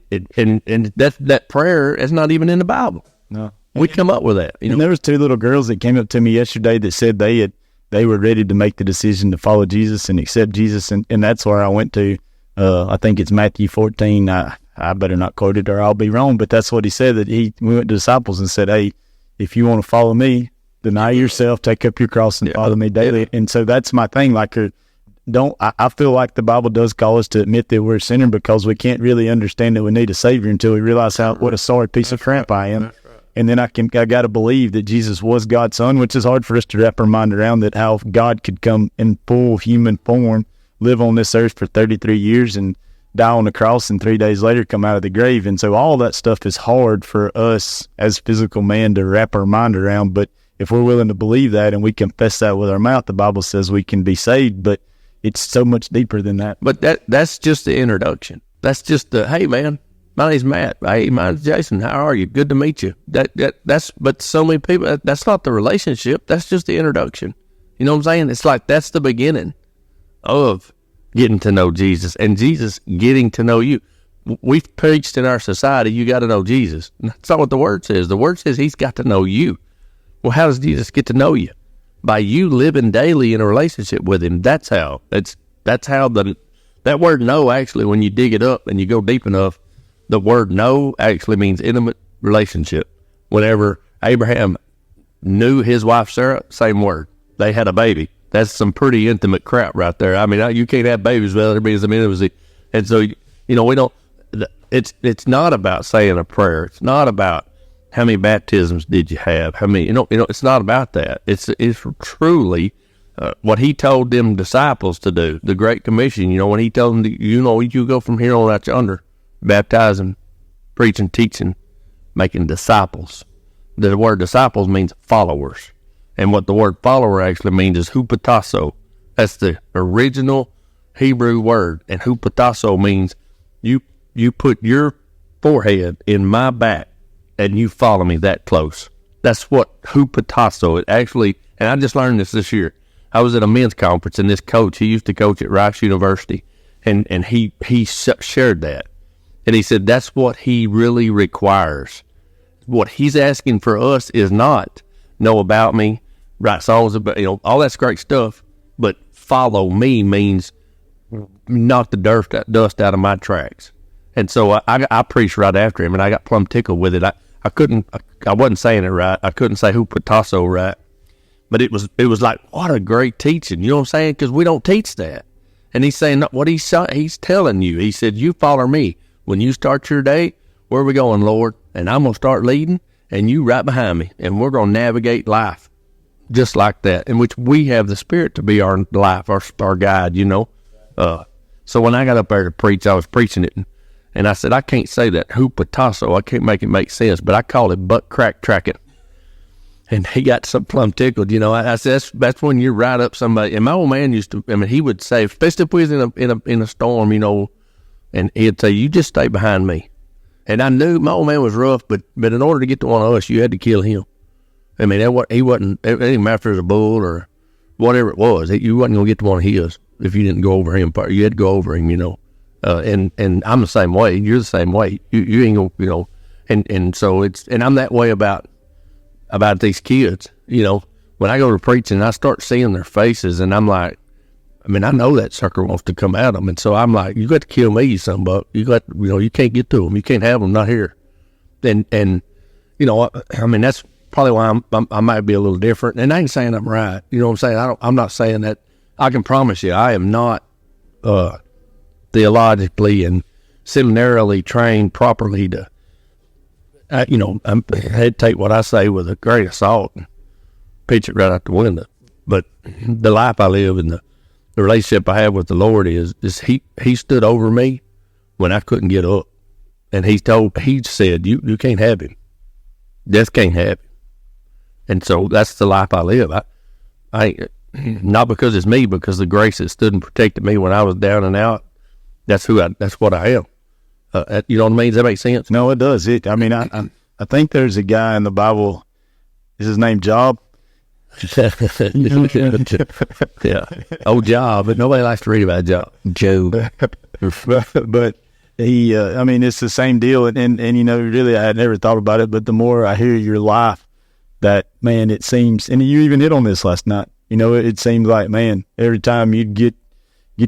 that prayer is not even in the Bible. No, we come up with that. And there was two little girls that came up to me yesterday that said they were ready to make the decision to follow Jesus and accept Jesus, and that's where I went to. I think it's Matthew 14. I better not quote it or I'll be wrong, but that's what he said, that we went to disciples and said, "Hey, if you want to follow me, deny yourself, take up your cross and follow me daily." Yeah. And so that's my thing. Like, I feel like the Bible does call us to admit that we're a sinner, because we can't really understand that we need a Savior until we realize what a sorry piece of crap I am. Right. And then I got to believe that Jesus was God's son, which is hard for us to wrap our mind around, that how God could come in full human form, live on this earth for 33 years and die on the cross, and 3 days later come out of the grave. And so all that stuff is hard for us as physical man to wrap our mind around. But if we're willing to believe that and we confess that with our mouth, the Bible says we can be saved. But it's so much deeper than that. But that's just the introduction. That's just the, "Hey man, my name's Matt. Hey, mine's Jason. How are you? Good to meet you." That's but so many people, that's not the relationship. That's just the introduction. You know what I'm saying? It's like that's the beginning of getting to know Jesus, and Jesus getting to know you. We've preached in our society, you got to know Jesus. That's not what the Word says. The Word says he's got to know you. Well, how does Jesus get to know you? By you living daily in a relationship with him. That's how. That's how that word "know," actually, when you dig it up and you go deep enough, the word "know" actually means intimate relationship. Whenever Abraham knew his wife Sarah, same word. They had a baby. That's some pretty intimate crap right there. I mean, you can't have babies without there being some intimacy. And so, we don't, it's not about saying a prayer. It's not about how many baptisms did you have? How many, it's not about that. It's truly what he told them disciples to do, the Great Commission, when he told them, you go from here on out yonder, baptizing, preaching, teaching, making disciples. The word disciples means followers. And what the word follower actually means is hupatasso. That's the original Hebrew word. And hupatasso means you put your forehead in my back and you follow me that close. That's what hupatasso. It actually, and I just learned this year. I was at a men's conference, and this coach, he used to coach at Rice University, and he shared that. And he said that's what he really requires. What he's asking for us is not know about me, write songs about, all that's great stuff, but follow me means knock the dust out of my tracks. And so I preached right after him, and I got plumb tickled with it. I wasn't saying it right. I couldn't say hupatasso right. But it was like, what a great teaching. You know what I'm saying? Because we don't teach that. And he's saying what he's telling you. He said, you follow me. When you start your day, where are we going, Lord? And I'm going to start leading, and you right behind me. And we're going to navigate life just like that, in which we have the Spirit to be our life, our guide, So when I got up there to preach, I was preaching it. And I said, I can't say that hupatasso. I can't make it make sense, but I call it butt crack tracking. And he got some plumb tickled, I said, that's when you ride up somebody. And my old man he would say, especially if we was in a storm, and he'd say, you just stay behind me. And I knew my old man was rough, but in order to get to one of us, you had to kill him. I mean, he wasn't, it didn't matter if it was a bull or whatever it was. You wasn't going to get to one of his if you didn't go over him. You had to go over him, and I'm the same way. You're the same way. You ain't going, and so and I'm that way about these kids, when I go to preaching, I start seeing their faces, and I'm like, I know that sucker wants to come at them, and so I'm like, you got to kill me, you son of a buck. You got, you can't get to them. You can't have them, not here. And that's probably why I might be a little different. And I ain't saying I'm right. You know what I'm saying? I'm not saying that. I can promise you, I am not theologically and seminarily trained properly to. I had to take what I say with a grain of salt and pitch it right out the window. But the life I live and the relationship I have with the Lord is he stood over me when I couldn't get up. And he said, you can't have him. Death can't have him. And so that's the life I live. I not because it's me, because the grace that stood and protected me when I was down and out. That's what I am. You know what I mean? Does that make sense? No, it does. I think there's a guy in the Bible. Is his name Job? Yeah. Oh, Job. But nobody likes to read about Job. but he, it's the same deal. And really, I had never thought about it. But the more I hear your life, that, man, it seems, and you even hit on this last night, it seems like, man, every time you'd get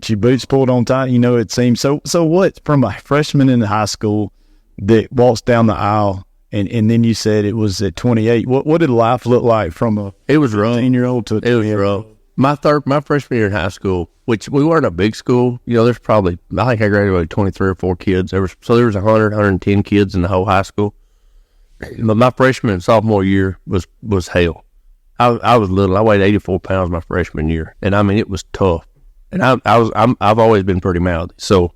your boots pulled on tight, it seems. So what, from a freshman in high school that walks down the aisle, and then you said it was at 28, what did life look like from a it was rough 18-year-old to a 20-year-old? It was rough. My freshman year in high school, which we weren't a big school, there's probably, I think I graduated 23 or 4 kids. There was 110 kids in the whole high school. But my freshman and sophomore year was hell. I was little. I weighed 84 pounds my freshman year, and it was tough. And I've always been pretty mouthy. So,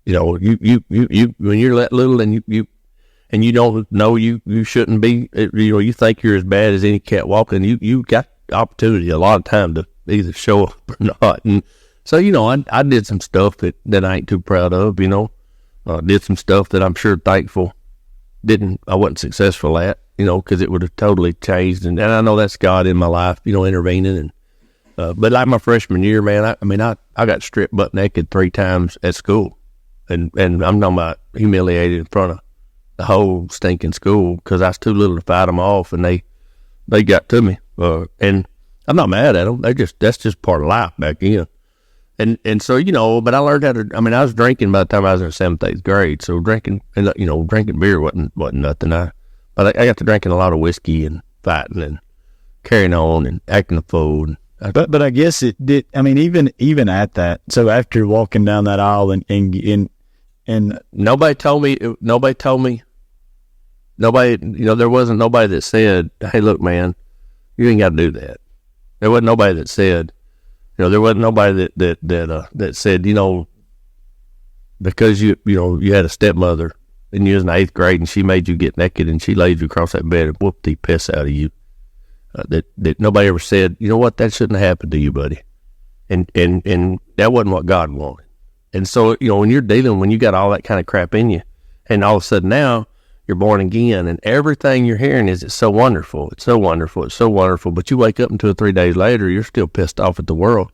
you when you're that little and you don't know you shouldn't be, you think you're as bad as any cat walking. You got opportunity a lot of time to either show up or not. And so, I did some stuff that I ain't too proud of. Did some stuff that I'm sure thankful I wasn't successful at. Because it would have totally changed. And I know that's God in my life, intervening. And but like my freshman year, man, I got stripped butt naked 3 times at school, and I'm talking about humiliated in front of the whole stinking school because I was too little to fight them off, and they got to me. And I'm not mad at them. That's just part of life back then. And so but I learned how to. I was drinking by the time I was in 7th, 8th grade. So drinking beer wasn't nothing. But I got to drinking a lot of whiskey and fighting and carrying on and acting a fool. But I guess it did. Even at that. So after walking down that aisle and nobody told me. There wasn't nobody that said, "Hey, look, man, you ain't got to do that." There wasn't nobody that said. There wasn't nobody that said, because you had a stepmother and you was in 8th grade and she made you get naked and she laid you across that bed and whooped the piss out of you. that nobody ever said, you know what, that shouldn't have happened to you, buddy. And that wasn't what God wanted. And so, when you're when you got all that kind of crap in you, and all of a sudden now you're born again, and everything you're hearing is, it's so wonderful, it's so wonderful, it's so wonderful. But you wake up and 2 or 3 days later, you're still pissed off at the world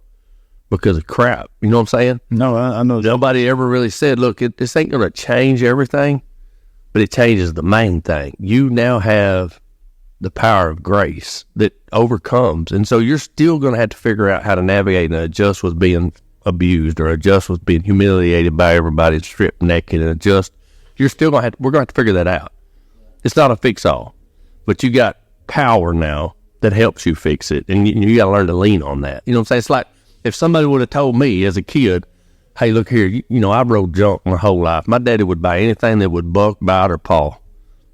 because of crap. You know what I'm saying? No, I know. Nobody ever really said, look, this ain't going to change everything, but it changes the main thing. You now have the power of grace that overcomes. And so you're still going to have to figure out how to navigate and adjust with being abused, or adjust with being humiliated by everybody, stripped naked, and adjust. We're going to have to figure that out. It's not a fix-all, but you got power now that helps you fix it, and you got to learn to lean on that. You know what I'm saying? It's like if somebody would have told me as a kid, hey, look here, I rode junk my whole life. My daddy would buy anything that would buck, bite, or paw.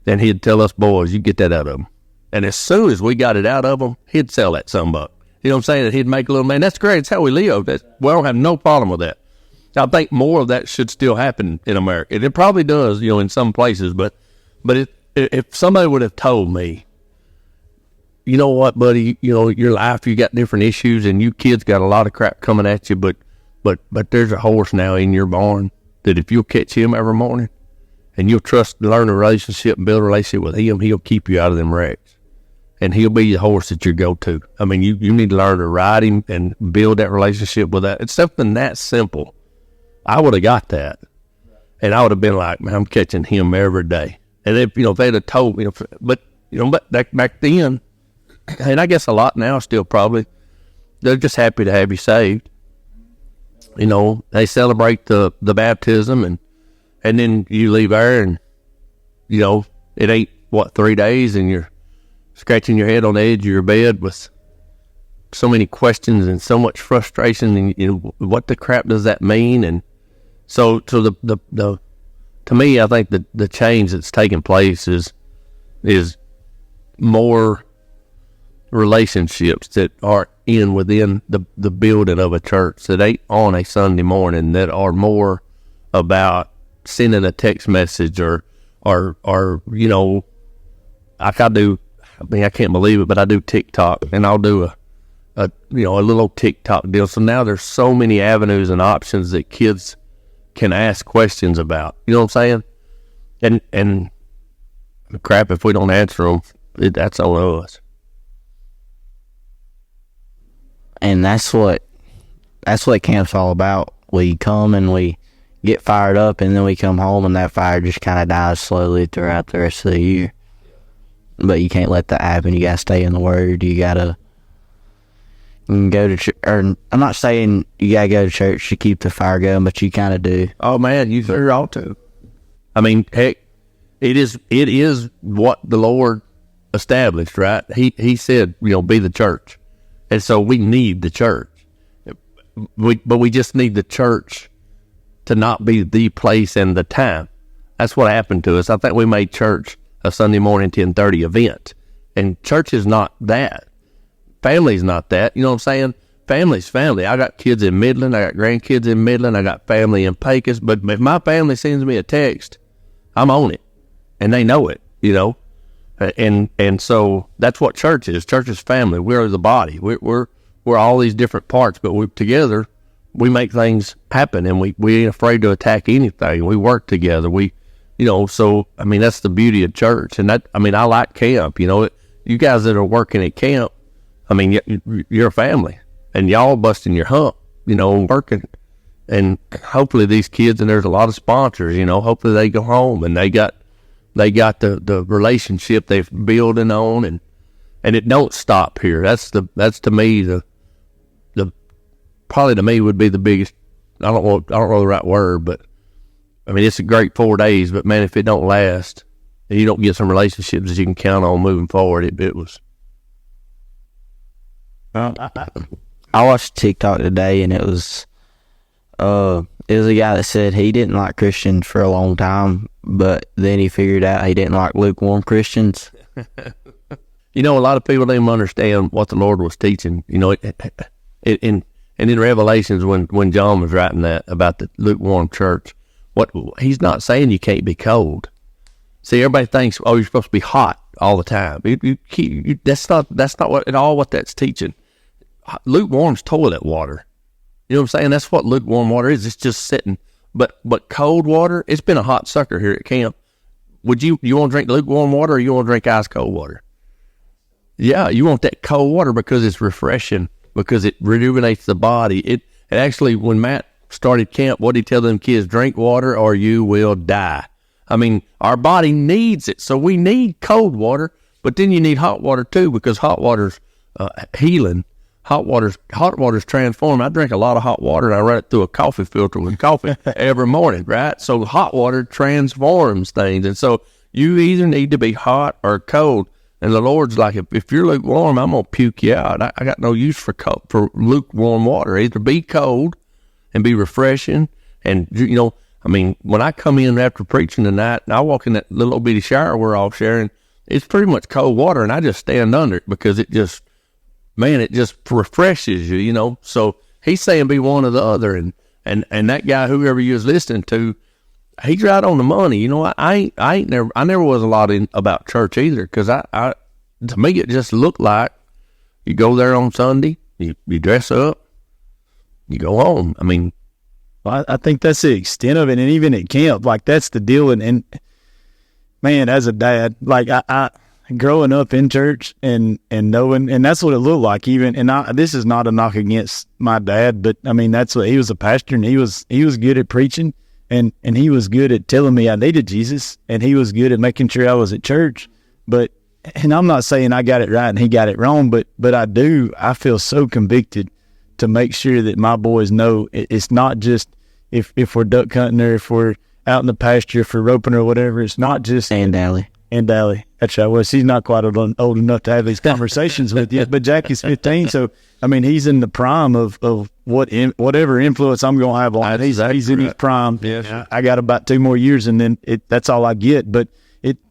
Then he'd tell us boys, you get that out of them. And as soon as we got it out of him, he'd sell that $some. You know what I'm saying? That he'd make a little money. That's great. It's how we live. We don't have no problem with that. I think more of that should still happen in America. And it probably does, in some places. But if somebody would have told me, you know what, buddy, your life, you got different issues, and you kids got a lot of crap coming at you, but there's a horse now in your barn that if you'll catch him every morning and you'll learn a relationship and build a relationship with him, he'll keep you out of them wrecks. And he'll be the horse that you go to. I mean, you need to learn to ride him and build that relationship with that. It's something that simple. I would have got that. And I would have been like, man, I'm catching him every day. And if they'd have told me, but back then, and I guess a lot now still probably, they're just happy to have you saved. They celebrate the baptism, and then you leave there, and, it ain't, 3 days, and you're scratching your head on the edge of your bed with so many questions and so much frustration, and what the crap does that mean? And so the to me, I think the change that's taking place is more relationships that are within the building of a church that ain't on a Sunday morning, that are more about sending a text message or like I do. I mean, I can't believe it, but I do TikTok, and I'll do a little TikTok deal. So now there's so many avenues and options that kids can ask questions about. You know what I'm saying? And crap, if we don't answer them, that's on us. And that's what camp's all about. We come and we get fired up, and then we come home, and that fire just kind of dies slowly throughout the rest of the year. But you can't let that happen. You gotta stay in the Word. You can go to church. Or I'm not saying you gotta go to church to keep the fire going, but you kind of do. Oh man, you sure ought to. I mean, heck, it is what the Lord established, right? He said, be the church, and so we need the church. But we just need the church to not be the place and the time. That's what happened to us. I think we made church a Sunday morning 10:30 event, and church is not that. Family's not that. You know what I'm saying? Family's family. I got kids in Midland. I got grandkids in Midland. I got family in Pecos. But if my family sends me a text, I'm on it, and they know it. And so that's what church is. Church is family. We're the body. We're all these different parts, but together we make things happen, and we ain't afraid to attack anything. We work together. So, I mean, that's the beauty of church. And I like camp. You guys that are working at camp, I mean, you're a family, and y'all busting your hump, working. And hopefully these kids, and there's a lot of sponsors, hopefully they go home and they got the relationship they've building on, and it don't stop here. That's to me, the probably to me would be the biggest, I don't know the right word, but I mean, it's a great 4 days, but man, if it don't last and you don't get some relationships that you can count on moving forward, it was. I watched TikTok today, and it was a guy that said he didn't like Christians for a long time, but then he figured out he didn't like lukewarm Christians. A lot of people didn't understand what the Lord was teaching. And in Revelations, when John was writing that about the lukewarm church, what he's not saying you can't be cold. See, everybody thinks, oh, you're supposed to be hot all the time. That's not what at all what that's teaching. Lukewarm's toilet water. You know what I'm saying? That's what lukewarm water is. It's just sitting. But cold water, it's been a hot sucker here at camp. Would you want to drink lukewarm water or you want to drink ice cold water? Yeah, you want that cold water because it's refreshing, because it rejuvenates the body. It actually, when Matt started camp, what did he tell them kids? Drink water or you will die. I mean, our body needs it. So we need cold water, but then you need hot water too, because hot water's healing. Hot water's transformed. I drink a lot of hot water and I run it through a coffee filter with coffee every morning, right? So hot water transforms things. And so you either need to be hot or cold. And the Lord's like, if you're lukewarm, I'm going to puke you out. I got no use for lukewarm water. Either be cold and be refreshing. And, you know, I mean, when I come in after preaching tonight, and I walk in that little bitty shower we're all sharing, it's pretty much cold water, and I just stand under it because it just refreshes you, you know. So he's saying be one or the other. And that guy, whoever you was listening to, he's right on the money. You know, I never was a lot about church either, because to me it just looked like you go there on Sunday, you dress up, you go home. I mean, well, I think that's the extent of it, and even at camp, like that's the deal. And man, as a dad, like I growing up in church and knowing, and that's what it looked like. Even, and this is not a knock against my dad, but I mean that's what he was a pastor, and he was good at preaching. And he was good at telling me I needed Jesus, and he was good at making sure I was at church. But, and I'm not saying I got it right and he got it wrong, but I feel so convicted to make sure that my boys know it's not just if we're duck hunting or if we're out in the pasture for roping or whatever, it's not just. And Allie. That's right. Well, she's not quite old enough to have these conversations with you, but Jackie's 15. So, I mean, he's in the prime of whatever influence I'm going to have on. He's in his prime. Yes. I got about 2 more years, and then that's all I get. But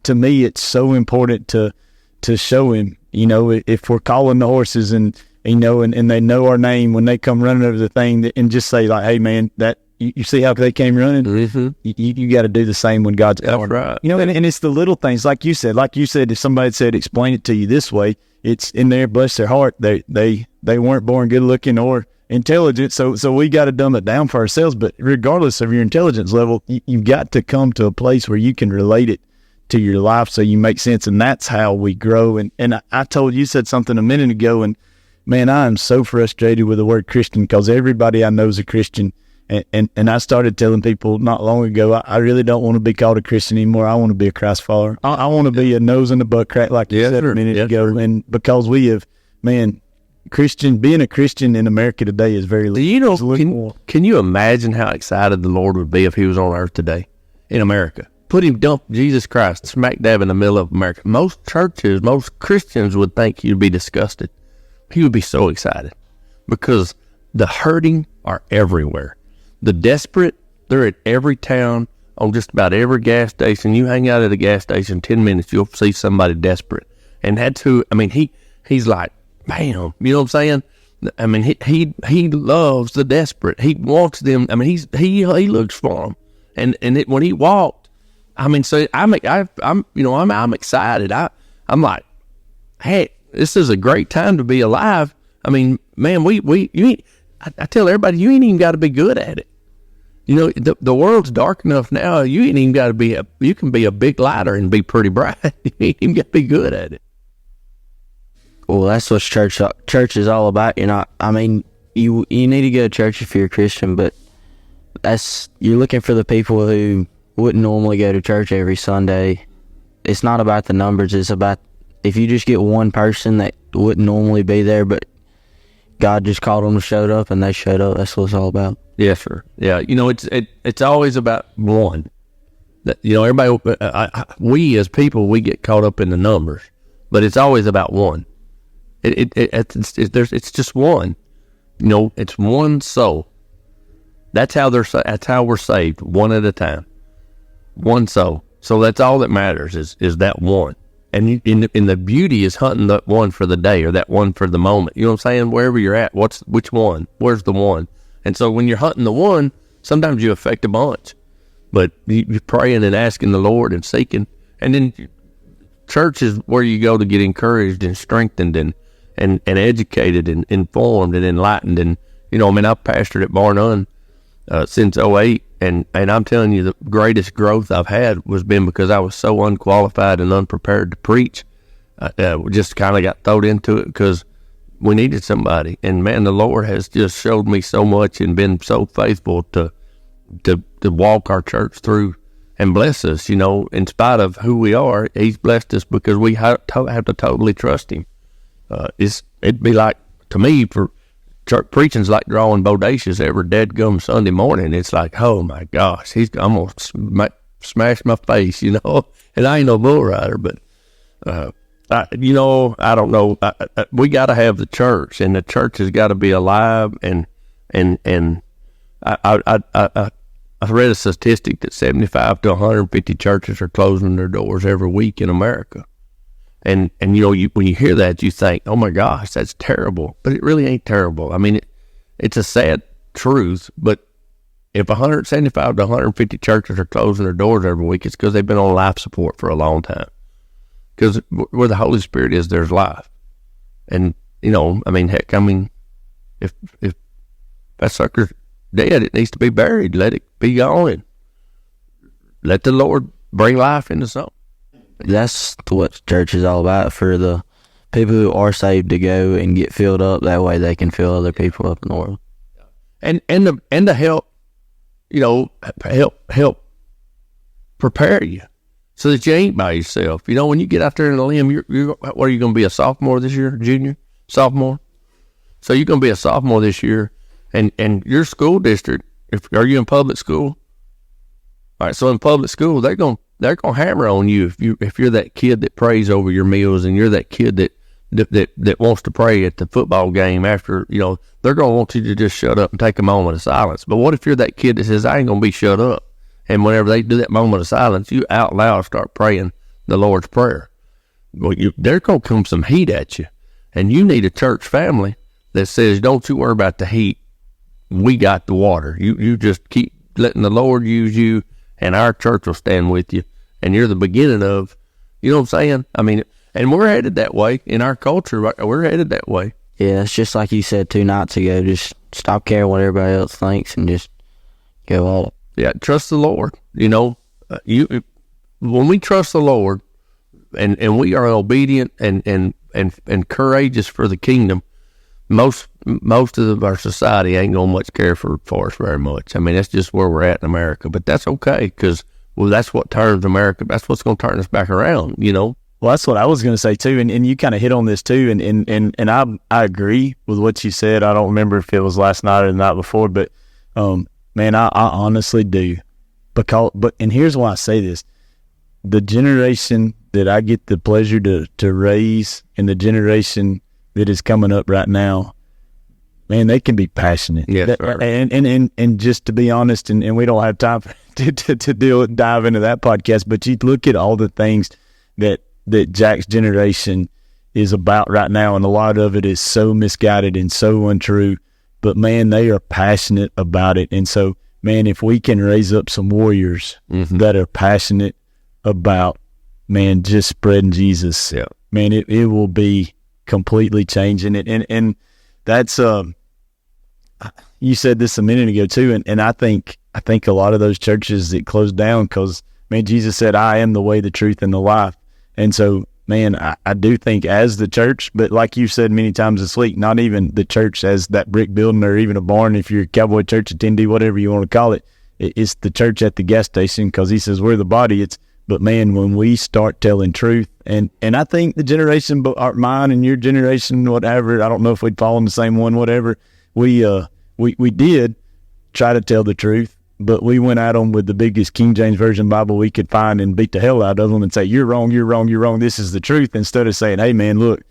to me, it's so important to show him, you know, if we're calling the horses and, you know, and they know our name when they come running over the thing, and just say like, hey man, that, you see how they came running? Mm-hmm. You got to do the same when God's calling. Right. You know, and it's the little things, like you said, if somebody said, explain it to you this way, it's in there, bless their heart. They weren't born good looking or intelligent. So we got to dumb it down for ourselves. But regardless of your intelligence level, you've got to come to a place where you can relate it to your life so you make sense. And that's how we grow. And I told you said something a minute ago, and man, I am so frustrated with the word Christian, because everybody I know is a Christian. And I started telling people not long ago, I really don't want to be called a Christian anymore. I want to be a Christ follower. I want to be a nose in the butt crack, like you said a minute ago. Sure. And because we have, man, being a Christian in America today is very little. You know, can you imagine how excited the Lord would be if he was on earth today in America? Dump Jesus Christ smack dab in the middle of America. Most churches, most Christians would think he'd be disgusted. He would be so excited, because the hurting are everywhere. The desperate, they're at every town, on just about every gas station. You hang out at a gas station 10 minutes, you'll see somebody desperate. And that's who, I mean, he's like, bam, you know what I'm saying? I mean, he loves the desperate. He wants them. I mean, he looks for them. And when he walked, I mean, so I'm excited. I'm like, hey, this is a great time to be alive. I mean, man, I tell everybody, you ain't even got to be good at it. You know, the world's dark enough now. You ain't even got to you can be a big lighter and be pretty bright. You ain't even got to be good at it. Well, that's what church is all about. I mean, you need to go to church if you're a Christian, but you're looking for the people who wouldn't normally go to church every Sunday. It's not about the numbers. It's about if you just get one person that wouldn't normally be there, but God just called them and showed up, and they showed up. That's what it's all about. Yes, sir. Yeah, you know, it's always about one. You know, everybody, we as people, we get caught up in the numbers, but it's always about one. It's just one. You know, it's one soul. That's how we're saved, one at a time. One soul. So that's all that matters is that one. And in the beauty is hunting that one for the day, or that one for the moment. You know what I'm saying? Wherever you're at, which one? Where's the one? And so when you're hunting the one, sometimes you affect a bunch. But you're praying and asking the Lord and seeking. And then church is where you go to get encouraged and strengthened and educated and informed and enlightened. And, you know, I mean, I've pastored at Bar None since '08, and I'm telling you, the greatest growth I've had was been because I was so unqualified and unprepared to preach. We just kind of got thrown into it because we needed somebody. And, man, the Lord has just showed me so much and been so faithful to walk our church through and bless us, you know, in spite of who we are. He's blessed us because we have to totally trust him. It'd be like, to me, for church preaching's like drawing bodacious every deadgum Sunday morning. It's like, oh my gosh, I'm going to smash my face, you know, and I ain't no bull rider, but, you know, I don't know. We got to have the church, and the church has got to be alive. And I've read a statistic that 75 to 150 churches are closing their doors every week in America. And you know, when you hear that, you think, oh my gosh, that's terrible. But it really ain't terrible. I mean, it's a sad truth, but if 175 to 150 churches are closing their doors every week, it's because they've been on life support for a long time. Because where the Holy Spirit is, there's life. And, you know, I mean, heck, I mean, if that sucker's dead, it needs to be buried. Let it be gone. Let the Lord bring life into something. That's what church is all about, for the people who are saved to go and get filled up. That way they can fill other people up in the world. And to help, you know, help prepare you so that you ain't by yourself. You know, when you get out there in the limb, you're what are you going to be, a sophomore this year, junior, sophomore? So you're going to be a sophomore this year, and your school district, are you in public school? All right, so in public school, they're gonna hammer on you if you're that kid that prays over your meals, and you're that kid that wants to pray at the football game after, you know, they're gonna want you to just shut up and take a moment of silence. But what if you're that kid that says, I ain't gonna be shut up? And whenever they do that moment of silence, you out loud start praying the Lord's Prayer. Well, there's gonna come some heat at you, and you need a church family that says, don't you worry about the heat. We got the water. You just keep letting the Lord use you, and our church will stand with you. And you're the beginning of, you know what I'm saying? I mean, and we're headed that way in our culture. We're headed that way. Yeah, it's just like you said 2 nights ago. Just stop caring what everybody else thinks and just go all. Yeah, trust the Lord. You know, when we trust the Lord, and we are obedient and courageous for the kingdom, most of our society ain't gonna much care for us very much. I mean, that's just where we're at in America, but that's okay, because, well, that's what turns America. That's what's gonna turn us back around, you know. Well, that's what I was going to say too, and you kind of hit on this too, and I agree with what you said. I don't remember if it was last night or the night before, but man, I honestly do, and here's why I say this: the generation that I get the pleasure to raise, and the generation that is coming up right now, man, they can be passionate. Yes, and just to be honest, and we don't have time to dive into that podcast, but you look at all the things that Jack's generation is about right now, and a lot of it is so misguided and so untrue, but man, they are passionate about it. And so, man, if we can raise up some warriors that are passionate about, man, just spreading Jesus, man, it will be completely changing it. And that's you said this a minute ago too, and I think a lot of those churches that closed down, because, man, Jesus said, I am the way, the truth, and the life. And so, man, I do think as the church, but like you said many times this week, not even the church as that brick building or even a barn, if you're a Cowboy Church attendee, whatever you want to call it, it's the church at the gas station, because he says we're the body. But man, when we start telling truth, and I think the generation, mine and your generation, whatever, I don't know if we'd fall in the same one, whatever, we did try to tell the truth, but we went at them with the biggest King James Version Bible we could find and beat the hell out of them and say, you're wrong, you're wrong, you're wrong. This is the truth. Instead of saying, hey man, look,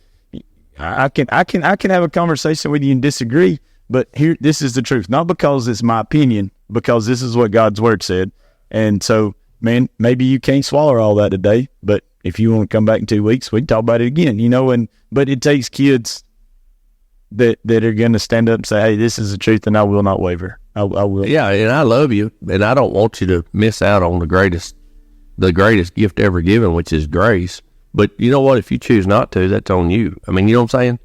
I can have a conversation with you and disagree, but here, this is the truth. Not because it's my opinion, because this is what God's word said. And so, man, maybe you can't swallow all that today, but if you want to come back in 2 weeks, we can talk about it again, you know. But it takes kids that are going to stand up and say, hey, this is the truth, and I will not waver. I will. Yeah, and I love you, and I don't want you to miss out on the greatest gift ever given, which is grace. But you know what? If you choose not to, that's on you. I mean, you know what I'm saying?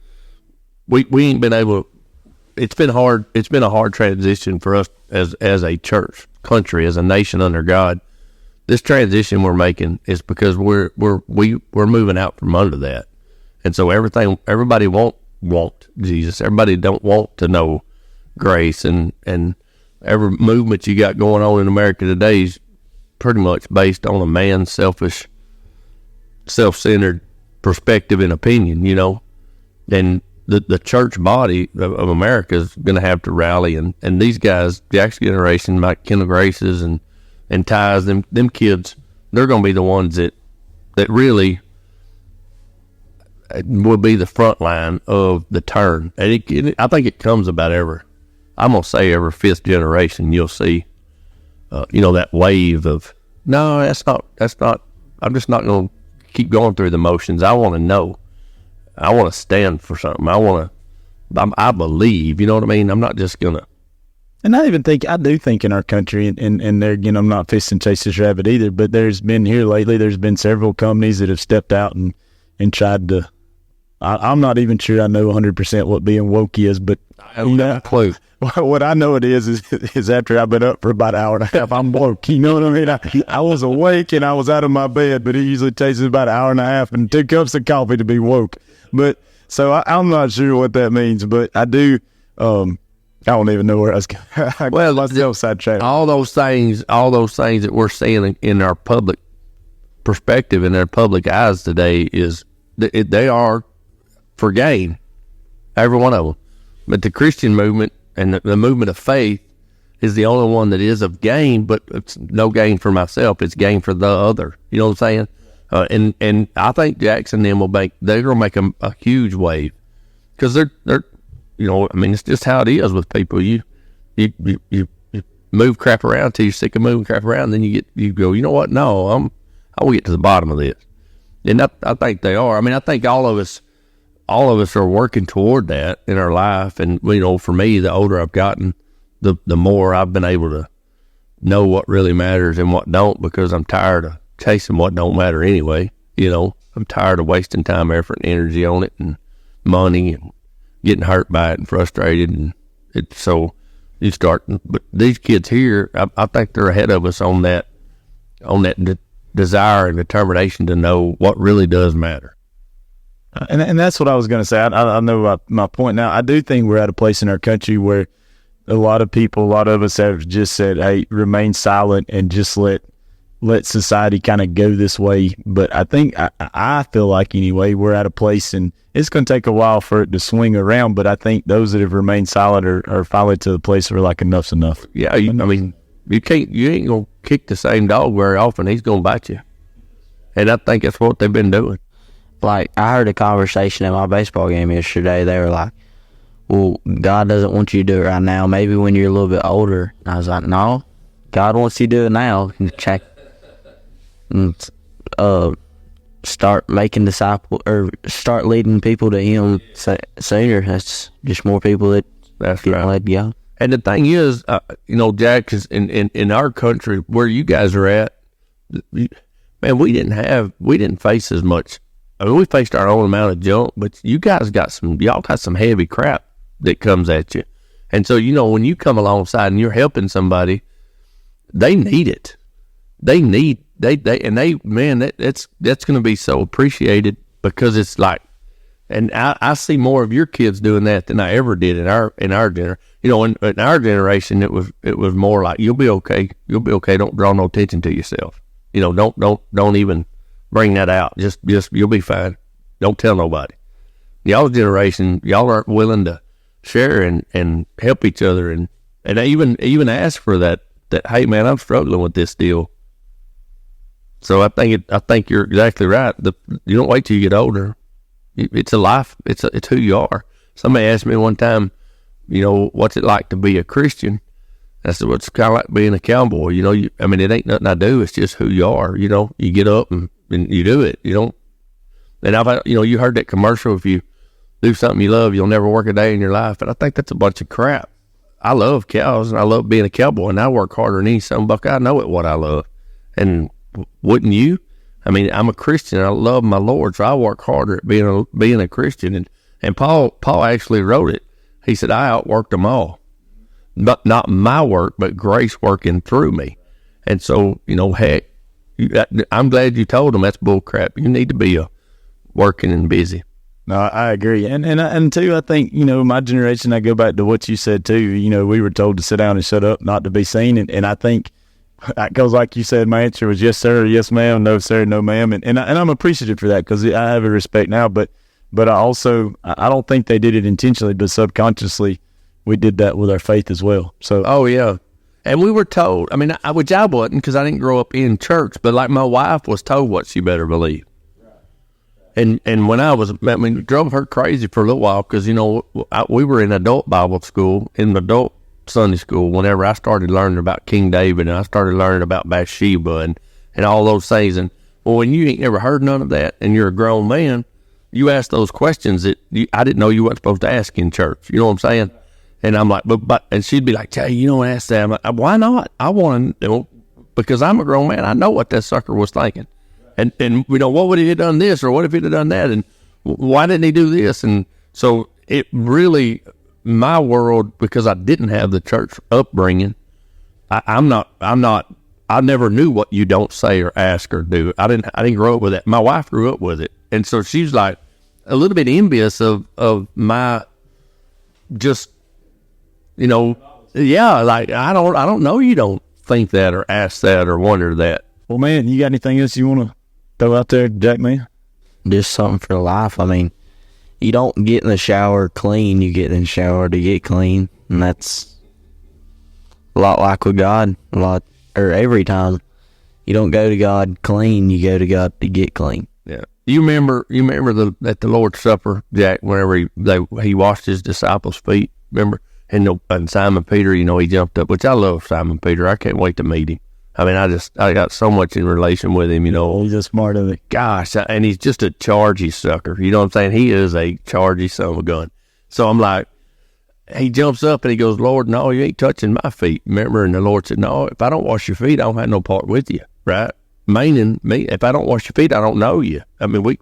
We ain't been able to. It's been hard. It's been a hard transition for us as a church, country, as a nation under God. This transition we're making is because we're moving out from under that, and so everybody won't want Jesus. Everybody don't want to know grace, and every movement you got going on in America today is pretty much based on a man's selfish, self-centered perspective and opinion. You know, and the church body of America is going to have to rally, and these guys, Jack's generation, like Kendall Grace's and Ty's, them kids, they're going to be the ones that really will be the front line of the turn. And I think it comes about every 5th generation, you'll see, that wave of, no, that's not, I'm just not going to keep going through the motions. I want to know. I want to stand for something. I believe, you know what I mean? I'm not just going to. And I do think in our country, and there, I'm not fishing chase this rabbit either, but there's been here lately, there's been several companies that have stepped out and tried to, I'm not even sure I know 100% what being woke is, but I have no clue. What I know it is after I've been up for about an hour and a half, I'm woke. You know what I mean? I was awake and I was out of my bed, but it usually takes about an hour and a half and 2 cups of coffee to be woke. But so I'm not sure what that means, but I do. I don't even know where I was going. Well, myself sidetracked. All those things that we're seeing in our public perspective and their public eyes today is they are for gain, every one of them. But the Christian movement and the movement of faith is the only one that is of gain, but it's no gain for myself. It's gain for the other. You know what I'm saying? And I think Jackson and them they're going to make a huge wave, because they're I mean, it's just how it is with people. You move crap around till you're sick of moving crap around, then you go, you know what? No, I will get to the bottom of this. And I think they are. I mean, I think all of us are working toward that in our life. And, for me, the older I've gotten, the more I've been able to know what really matters and what don't, because I'm tired of chasing what don't matter anyway. I'm tired of wasting time, effort, and energy on it, and money, and getting hurt by it and frustrated. And so you start, but these kids here, I think they're ahead of us on that desire and determination to know what really does matter. And that's what I was going to say. I know my point now. I do think we're at a place in our country where a lot of us have just said, hey, remain silent and just let society kind of go this way. But I think, I feel like anyway, we're at a place, and it's going to take a while for it to swing around. But I think those that have remained silent are finally to the place where like enough's enough. Yeah, I mean, you ain't going to kick the same dog very often. He's going to bite you. And I think that's what they've been doing. Like, I heard a conversation at my baseball game yesterday. They were like, well, God doesn't want you to do it right now. Maybe when you're a little bit older. And I was like, no, God wants you to do it now. Check. And, start making disciples, or start leading people to Him sooner. That's just more people that's getting led go. And the thing is, Jack, is in our country where you guys are at, man, we didn't face as much. I mean, we faced our own amount of junk, but you guys got some heavy crap that comes at you. And so, when you come alongside and you're helping somebody, they need it. That's going to be so appreciated, because it's like, and I see more of your kids doing that than I ever did in our generation. In our generation, it was more like, you'll be okay. Don't draw no attention to yourself. Don't even bring that out. Just you'll be fine. Don't tell nobody. Y'all's generation, y'all aren't willing to share and help each other, and even ask for that. Hey man, I'm struggling with this deal. So I think you're exactly right. You don't wait till you get older. It's a life. It's who you are. Somebody asked me one time, what's it like to be a Christian? I said, well, it's kind of like being a cowboy. It ain't nothing I do. It's just who you are. You get up and you do it. And I've, you heard that commercial, if you do something you love, you'll never work a day in your life. And I think that's a bunch of crap. I love cows and I love being a cowboy, and I work harder than any son buck I know at what I love. And wouldn't you? I mean, I'm a Christian. I love my Lord, so I work harder at being a Christian. And Paul actually wrote it. He said, I outworked them all. But not my work, but grace working through me. And so, heck, I'm glad you told them that's bull crap. You need to be working and busy. No, I agree. And too, I think, my generation, I go back to what you said too. We were told to sit down and shut up, not to be seen. And I think that goes like you said, my answer was yes, sir, yes, ma'am, no, sir, no, ma'am. And I'm appreciative for that because I have a respect now. But I also, I don't think they did it intentionally, but subconsciously we did that with our faith as well. So, oh, yeah. And we were told, which I wasn't because I didn't grow up in church, but like my wife was told what she better believe. And when it drove her crazy for a little while because, we were in adult Bible school, in adult Sunday school, whenever I started learning about King David and I started learning about Bathsheba and all those things. And, well, when you ain't never heard none of that and you're a grown man, you ask those questions that I didn't know you weren't supposed to ask in church. You know what I'm saying? And I'm like, but and she'd be like, Jay, you don't ask that. I'm like, why not? I want to, because I'm a grown man. I know what that sucker was thinking. And what would he have done this or what if he'd have done that? And why didn't he do this? And so it really, my world, because I didn't have the church upbringing, I never knew what you don't say or ask or do. I didn't grow up with that. My wife grew up with it. And so she's like a little bit envious of my just, like I don't know you don't think that or ask that or wonder that. Well, man, you got anything else you want to throw out there, Jack, man? Just something for life. You don't get in the shower clean, you get in the shower to get clean. And that's a lot like with God. Every time you don't go to God clean, you go to God to get clean. Yeah. You remember at the Lord's Supper, Jack, whenever he washed his disciples' feet, remember? And Simon Peter, he jumped up, which I love Simon Peter. I can't wait to meet him. I got so much in relation with him, He's a smart of it. Gosh, and he's just a chargy sucker. You know what I'm saying? He is a chargy son of a gun. So I'm like, he jumps up and he goes, Lord, no, you ain't touching my feet. Remember? And the Lord said, no, if I don't wash your feet, I don't have no part with you, right? Meaning me, if I don't wash your feet, I don't know you.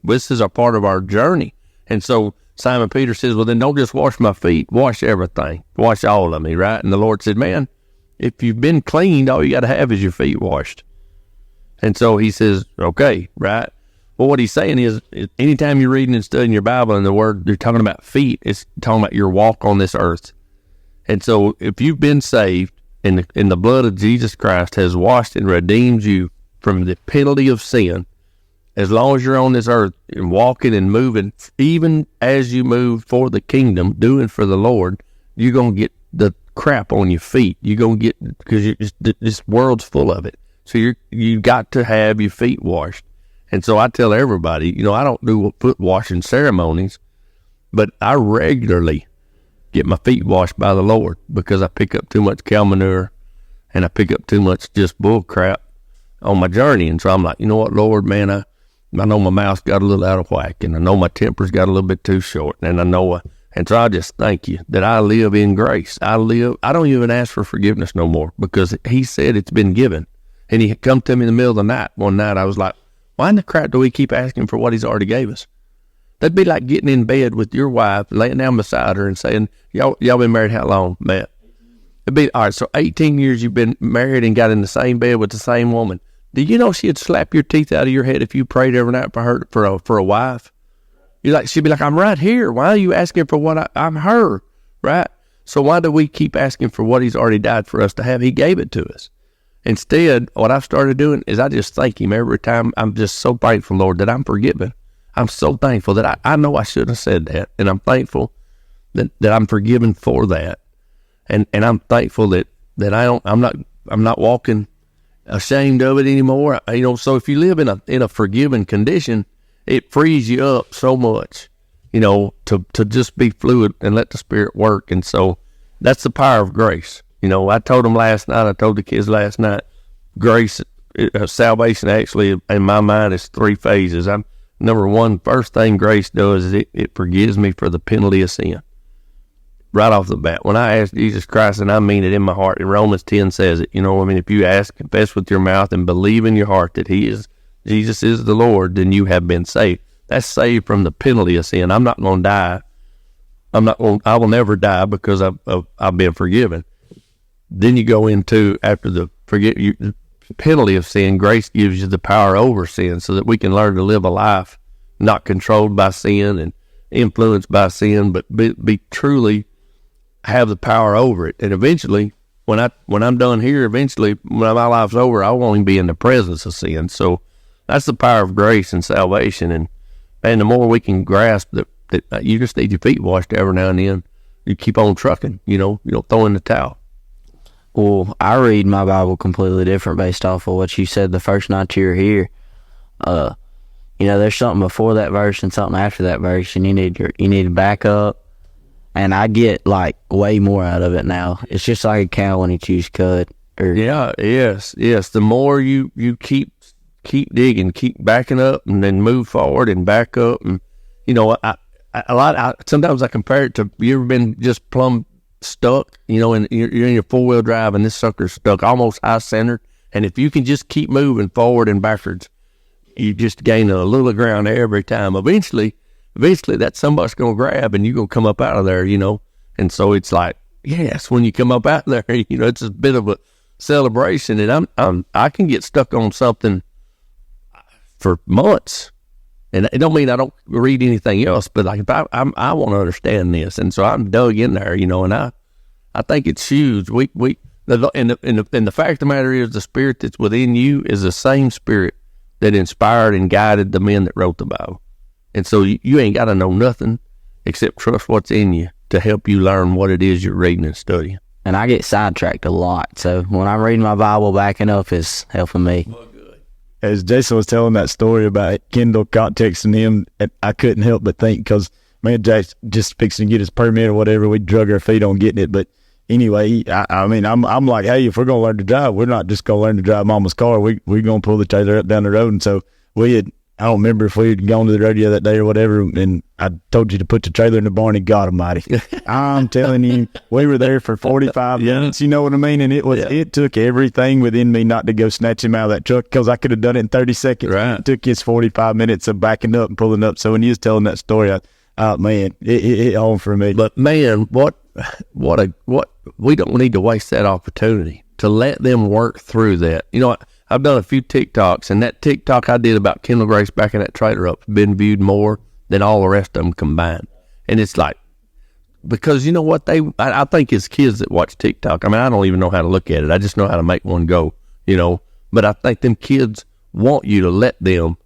This is a part of our journey. And so Simon Peter says, well, then don't just wash my feet. Wash everything. Wash all of me, right? And the Lord said, man, if you've been cleaned, all you got to have is your feet washed. And so he says, okay, right? Well, what he's saying is anytime you're reading and studying your Bible and the word, you're talking about feet, it's talking about your walk on this earth. And so if you've been saved and the blood of Jesus Christ has washed and redeemed you from the penalty of sin, as long as you're on this earth and walking and moving, even as you move for the kingdom, doing for the Lord, you're going to get the crap on your feet. You're going to get, because this world's full of it. So you got to have your feet washed. And so I tell everybody, I don't do foot washing ceremonies, but I regularly get my feet washed by the Lord because I pick up too much cow manure and I pick up too much just bull crap on my journey. And so I'm like, you know what, Lord, man, I know my mouth's got a little out of whack, and I know my temper's got a little bit too short, and and so I just thank you that I live in grace. I don't even ask for forgiveness no more because he said it's been given. And he come to me in the middle of the night. One night I was like, why in the crap do we keep asking for what he's already gave us? That'd be like getting in bed with your wife, laying down beside her and saying, y'all been married how long, Matt? It'd be, all right, so 18 years you've been married and got in the same bed with the same woman. Do you know she'd slap your teeth out of your head if you prayed every night for her, for a wife? She'd be like, I'm right here. Why are you asking for what I'm her, right? So why do we keep asking for what he's already died for us to have? He gave it to us. Instead, what I've started doing is I just thank him every time. I'm just so thankful, Lord, that I'm forgiven. I'm so thankful that I know I shouldn't have said that. And I'm thankful that I'm forgiven for that. And I'm thankful that I'm not walking ashamed of it anymore. So if you live in a forgiven condition, it frees you up so much, to just be fluid and let the Spirit work. And so that's the power of grace. I told the kids last night, grace, salvation actually in my mind is 3 phases. Number one, first thing grace does is it forgives me for the penalty of sin. Right off the bat, when I ask Jesus Christ, and I mean it in my heart, and Romans 10 says it, if you ask, confess with your mouth, and believe in your heart that he is Jesus is the Lord, then you have been saved. That's saved from the penalty of sin. I'm not going to die. I will never die because I've been forgiven. Then you go into, after the penalty of sin, grace gives you the power over sin so that we can learn to live a life not controlled by sin and influenced by sin, but be truly have the power over it. And eventually, when I'm done here, eventually when my life's over, I won't even be in the presence of sin. So that's the power of grace and salvation. And the more we can grasp that you just need your feet washed every now and then, you keep on trucking, you don't throw in the towel. Well, I read my Bible completely different based off of what you said the first night you were here. There's something before that verse and something after that verse, and you need to back up. And I get like way more out of it now. It's just like a cow when he chews cud. Yes. The more you keep digging, keep backing up, and then move forward and back up, and sometimes I compare it to, you ever been just plumb stuck, and you're in your 4-wheel drive and this sucker's stuck almost eye-centered, and if you can just keep moving forward and backwards, you just gain a little ground every time. Eventually that somebody's going to grab and you're going to come up out of there, and so it's like, yes, when you come up out there, it's a bit of a celebration. And I can get stuck on something for months, and it don't mean I don't read anything else, but like if I want to understand this, and so I'm dug in there, and I think it's huge. The fact of the matter is, the spirit that's within you is the same spirit that inspired and guided the men that wrote the Bible, and so you ain't got to know nothing except trust what's in you to help you learn what it is you're reading and studying. And I get sidetracked a lot, so when I'm reading my Bible, backing up is helping me. As Jason was telling that story about Kendall texting him, I couldn't help but think, because me and Jason just fixing to get his permit or whatever, we drug our feet on getting it. But anyway, I'm like, hey, if we're going to learn to drive, we're not just going to learn to drive Mama's car. We're going to pull the trailer up down the road. And so I don't remember if we had gone to the rodeo that day or whatever, and I told you to put the trailer in the barn, and God almighty, I'm telling you, we were there for 45 minutes, you know what I mean? And it took everything within me not to go snatch him out of that truck, because I could have done it in 30 seconds. Right. It took his 45 minutes of backing up and pulling up. So when you was telling that story, man, it hit home for me. But man, what we don't need to waste that opportunity to let them work through that. I've done a few TikToks, and that TikTok I did about Kendall Grace backing that trailer up has been viewed more than all the rest of them combined. And it's like, because you know what, I think it's kids that watch TikTok. I mean, I don't even know how to look at it. I just know how to make one go, But I think them kids want you to let them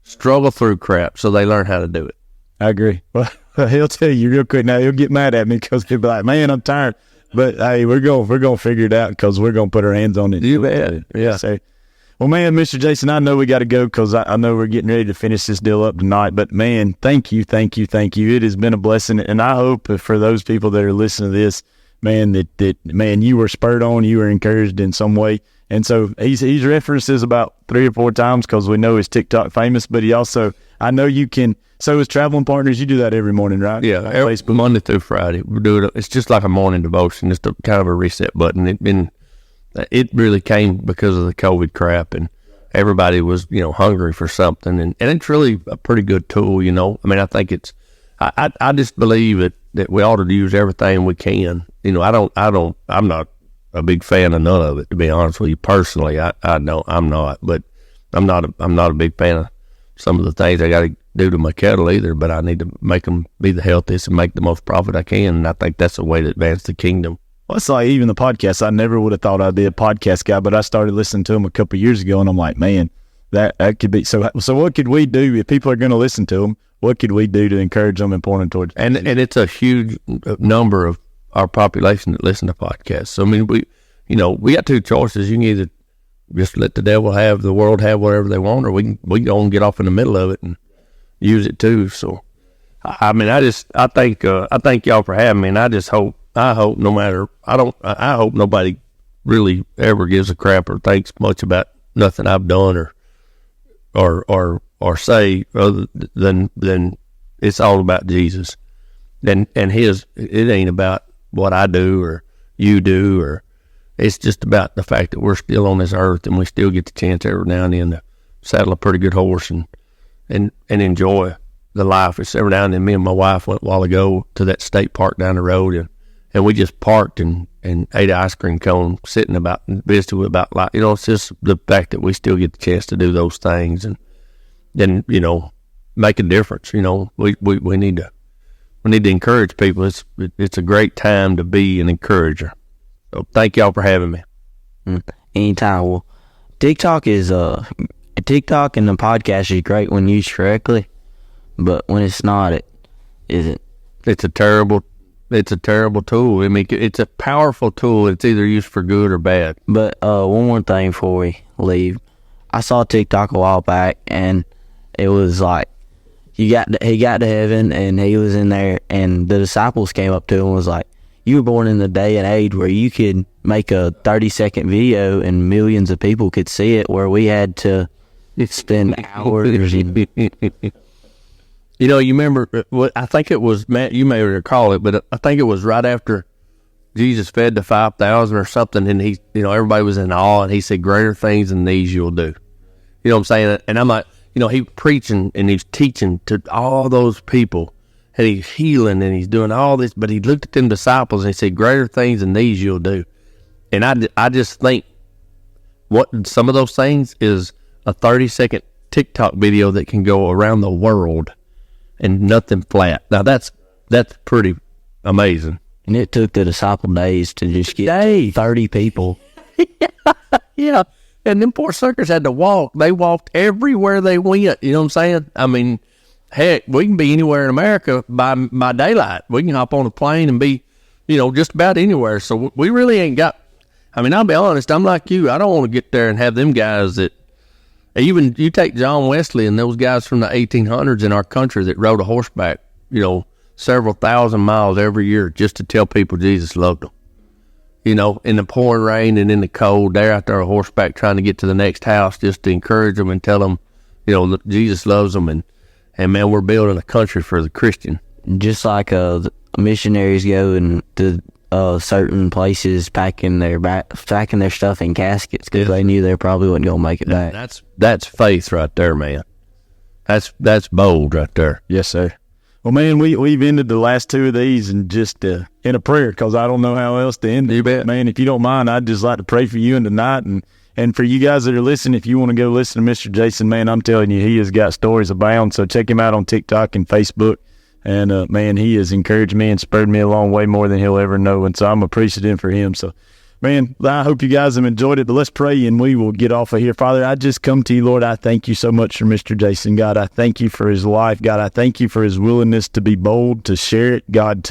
struggle through crap so they learn how to do it. I agree. Well, he'll tell you real quick now. He'll get mad at me because he'll be like, man, I'm tired. But hey, we're going to figure it out, because we're going to put our hands on it. You bet. Yeah. So, well, man, Mr. Jason, I know we got to go, because I know we're getting ready to finish this deal up tonight. But, man, thank you. It has been a blessing. And I hope for those people that are listening to this, man, that you were spurred on, you were encouraged in some way. And so he's referenced this about 3 or 4 times, because we know he's TikTok famous. But he also, I know you can, so as traveling partners, you do that every morning, right? Yeah, Facebook. Monday through Friday. We do it. It's just like a morning devotion, just a kind of a reset button. It really came because of the COVID crap, and everybody was, hungry for something, and it's really a pretty good tool, I mean, I think I just believe that we ought to use everything we can. I'm not a big fan of none of it, to be honest with you. Personally, I'm not, but I'm not a big fan of some of the things I got to do to my cattle either, but I need to make them be the healthiest and make the most profit I can, and I think that's a way to advance the kingdom. Well, it's like even the podcast. I never would have thought I'd be a podcast guy, but I started listening to them a couple of years ago, and I'm like, man, that could be. So what could we do if people are going to listen to them? What could we do to encourage them and point them towards? And it's a huge number of our population that listen to podcasts. So I mean, we got 2 choices. You can either just let the world have whatever they want, or we can go and get off in the middle of it and use it too. So I mean, I thank y'all for having me, and I hope nobody really ever gives a crap or thinks much about nothing I've done or say, other than it's all about Jesus and it ain't about what I do or you do, or it's just about the fact that we're still on this earth and we still get the chance every now and then saddle a pretty good horse and enjoy the life. It's every now and then. Me and my wife went a while ago to that state park down the road, and we just parked and ate an ice cream cone, sitting about and visited about life. It's just the fact that we still get the chance to do those things and then make a difference. We need to encourage people. It's a great time to be an encourager. So thank y'all for having me. Anytime. Well, TikTok and the podcast is great when used correctly, but when it's not, it isn't. It's a terrible tool. I mean, it's a powerful tool. It's either used for good or bad. But one more thing before we leave. I saw TikTok a while back, and it was like he got to heaven, and he was in there, and the disciples came up to him and was like, "You were born in the day and age where you could make a 30-second video and millions of people could see it, where we had to spend hours." You remember what I think it was, Matt, you may recall it, but I think it was right after Jesus fed the 5,000 or something, and he, everybody was in awe, and he said, "Greater things than these you'll do." You know what I'm saying? And I'm like, he preaching and he's teaching to all those people, and he's healing and he's doing all this, but he looked at them disciples and he said, "Greater things than these you'll do." And I just think what some of those things is a 30-second TikTok video that can go around the world and nothing flat. Now that's pretty amazing. And it took the disciple days to just get 30 people. Yeah. And them poor suckers had to walk. They walked everywhere they went. You know what I'm saying? I mean, heck, we can be anywhere in America by daylight. We can hop on a plane and be, just about anywhere. So we really ain't got, I'll be honest, I'm like you. I don't want to get there and have them guys that, even you take John Wesley and those guys from the 1800s in our country that rode a horseback, several thousand miles every year just to tell people Jesus loved them. In the pouring rain and in the cold, they're out there on horseback trying to get to the next house just to encourage them and tell them, that Jesus loves them. And man, we're building a country for the Christian. Just like the missionaries go and to certain places packing their stuff in caskets because they knew they probably wasn't going to make it back. That's faith right there, man. That's bold right there. Yes, sir. Well, man, we've ended the last two of these and just in a prayer because I don't know how else to end it. You bet. Man, if you don't mind, I'd just like to pray for you and tonight. And for you guys that are listening, if you want to go listen to Mr. Jason, man, I'm telling you, he has got stories abound. So check him out on TikTok and Facebook. And, man, he has encouraged me and spurred me along way more than he'll ever know. And so I'm appreciative for him. So, man, I hope you guys have enjoyed it. But let's pray and we will get off of here. Father, I just come to you, Lord. I thank you so much for Mr. Jason. God, I thank you for his life. God, I thank you for his willingness to be bold, to share it. God,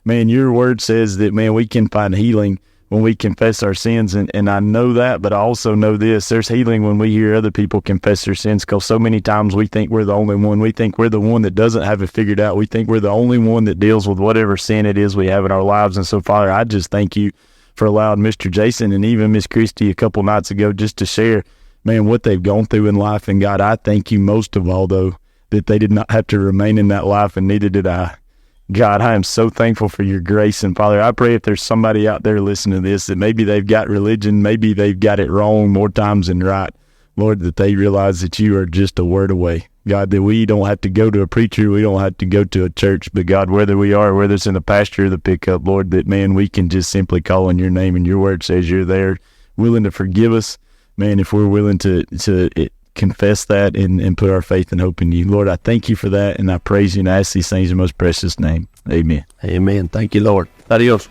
man, your word says that, man, we can find healing when we confess our sins. And I know that, but I also know this. There's healing when we hear other people confess their sins because so many times we think we're the only one. We think we're the one that doesn't have it figured out. We think we're the only one that deals with whatever sin it is we have in our lives. And so, Father, I just thank you for allowing Mr. Jason and even Miss Christy a couple nights ago just to share, man, what they've gone through in life. And God, I thank you most of all, though, that they did not have to remain in that life, and neither did I. God, I am so thankful for your grace. And Father, I pray if there's somebody out there listening to this that maybe they've got religion, maybe they've got it wrong more times than right, Lord, that they realize that you are just a word away. God, that we don't have to go to a preacher, we don't have to go to a church, but God, whether we are, whether it's in the pasture or the pickup, Lord, that, man, we can just simply call on your name, and your word says you're there, willing to forgive us. Man, if we're willing to confess that and put our faith and hope in you. Lord, I thank you for that, and I praise you and I ask these things in your most precious name. Amen. Amen. Thank you, Lord. Adios.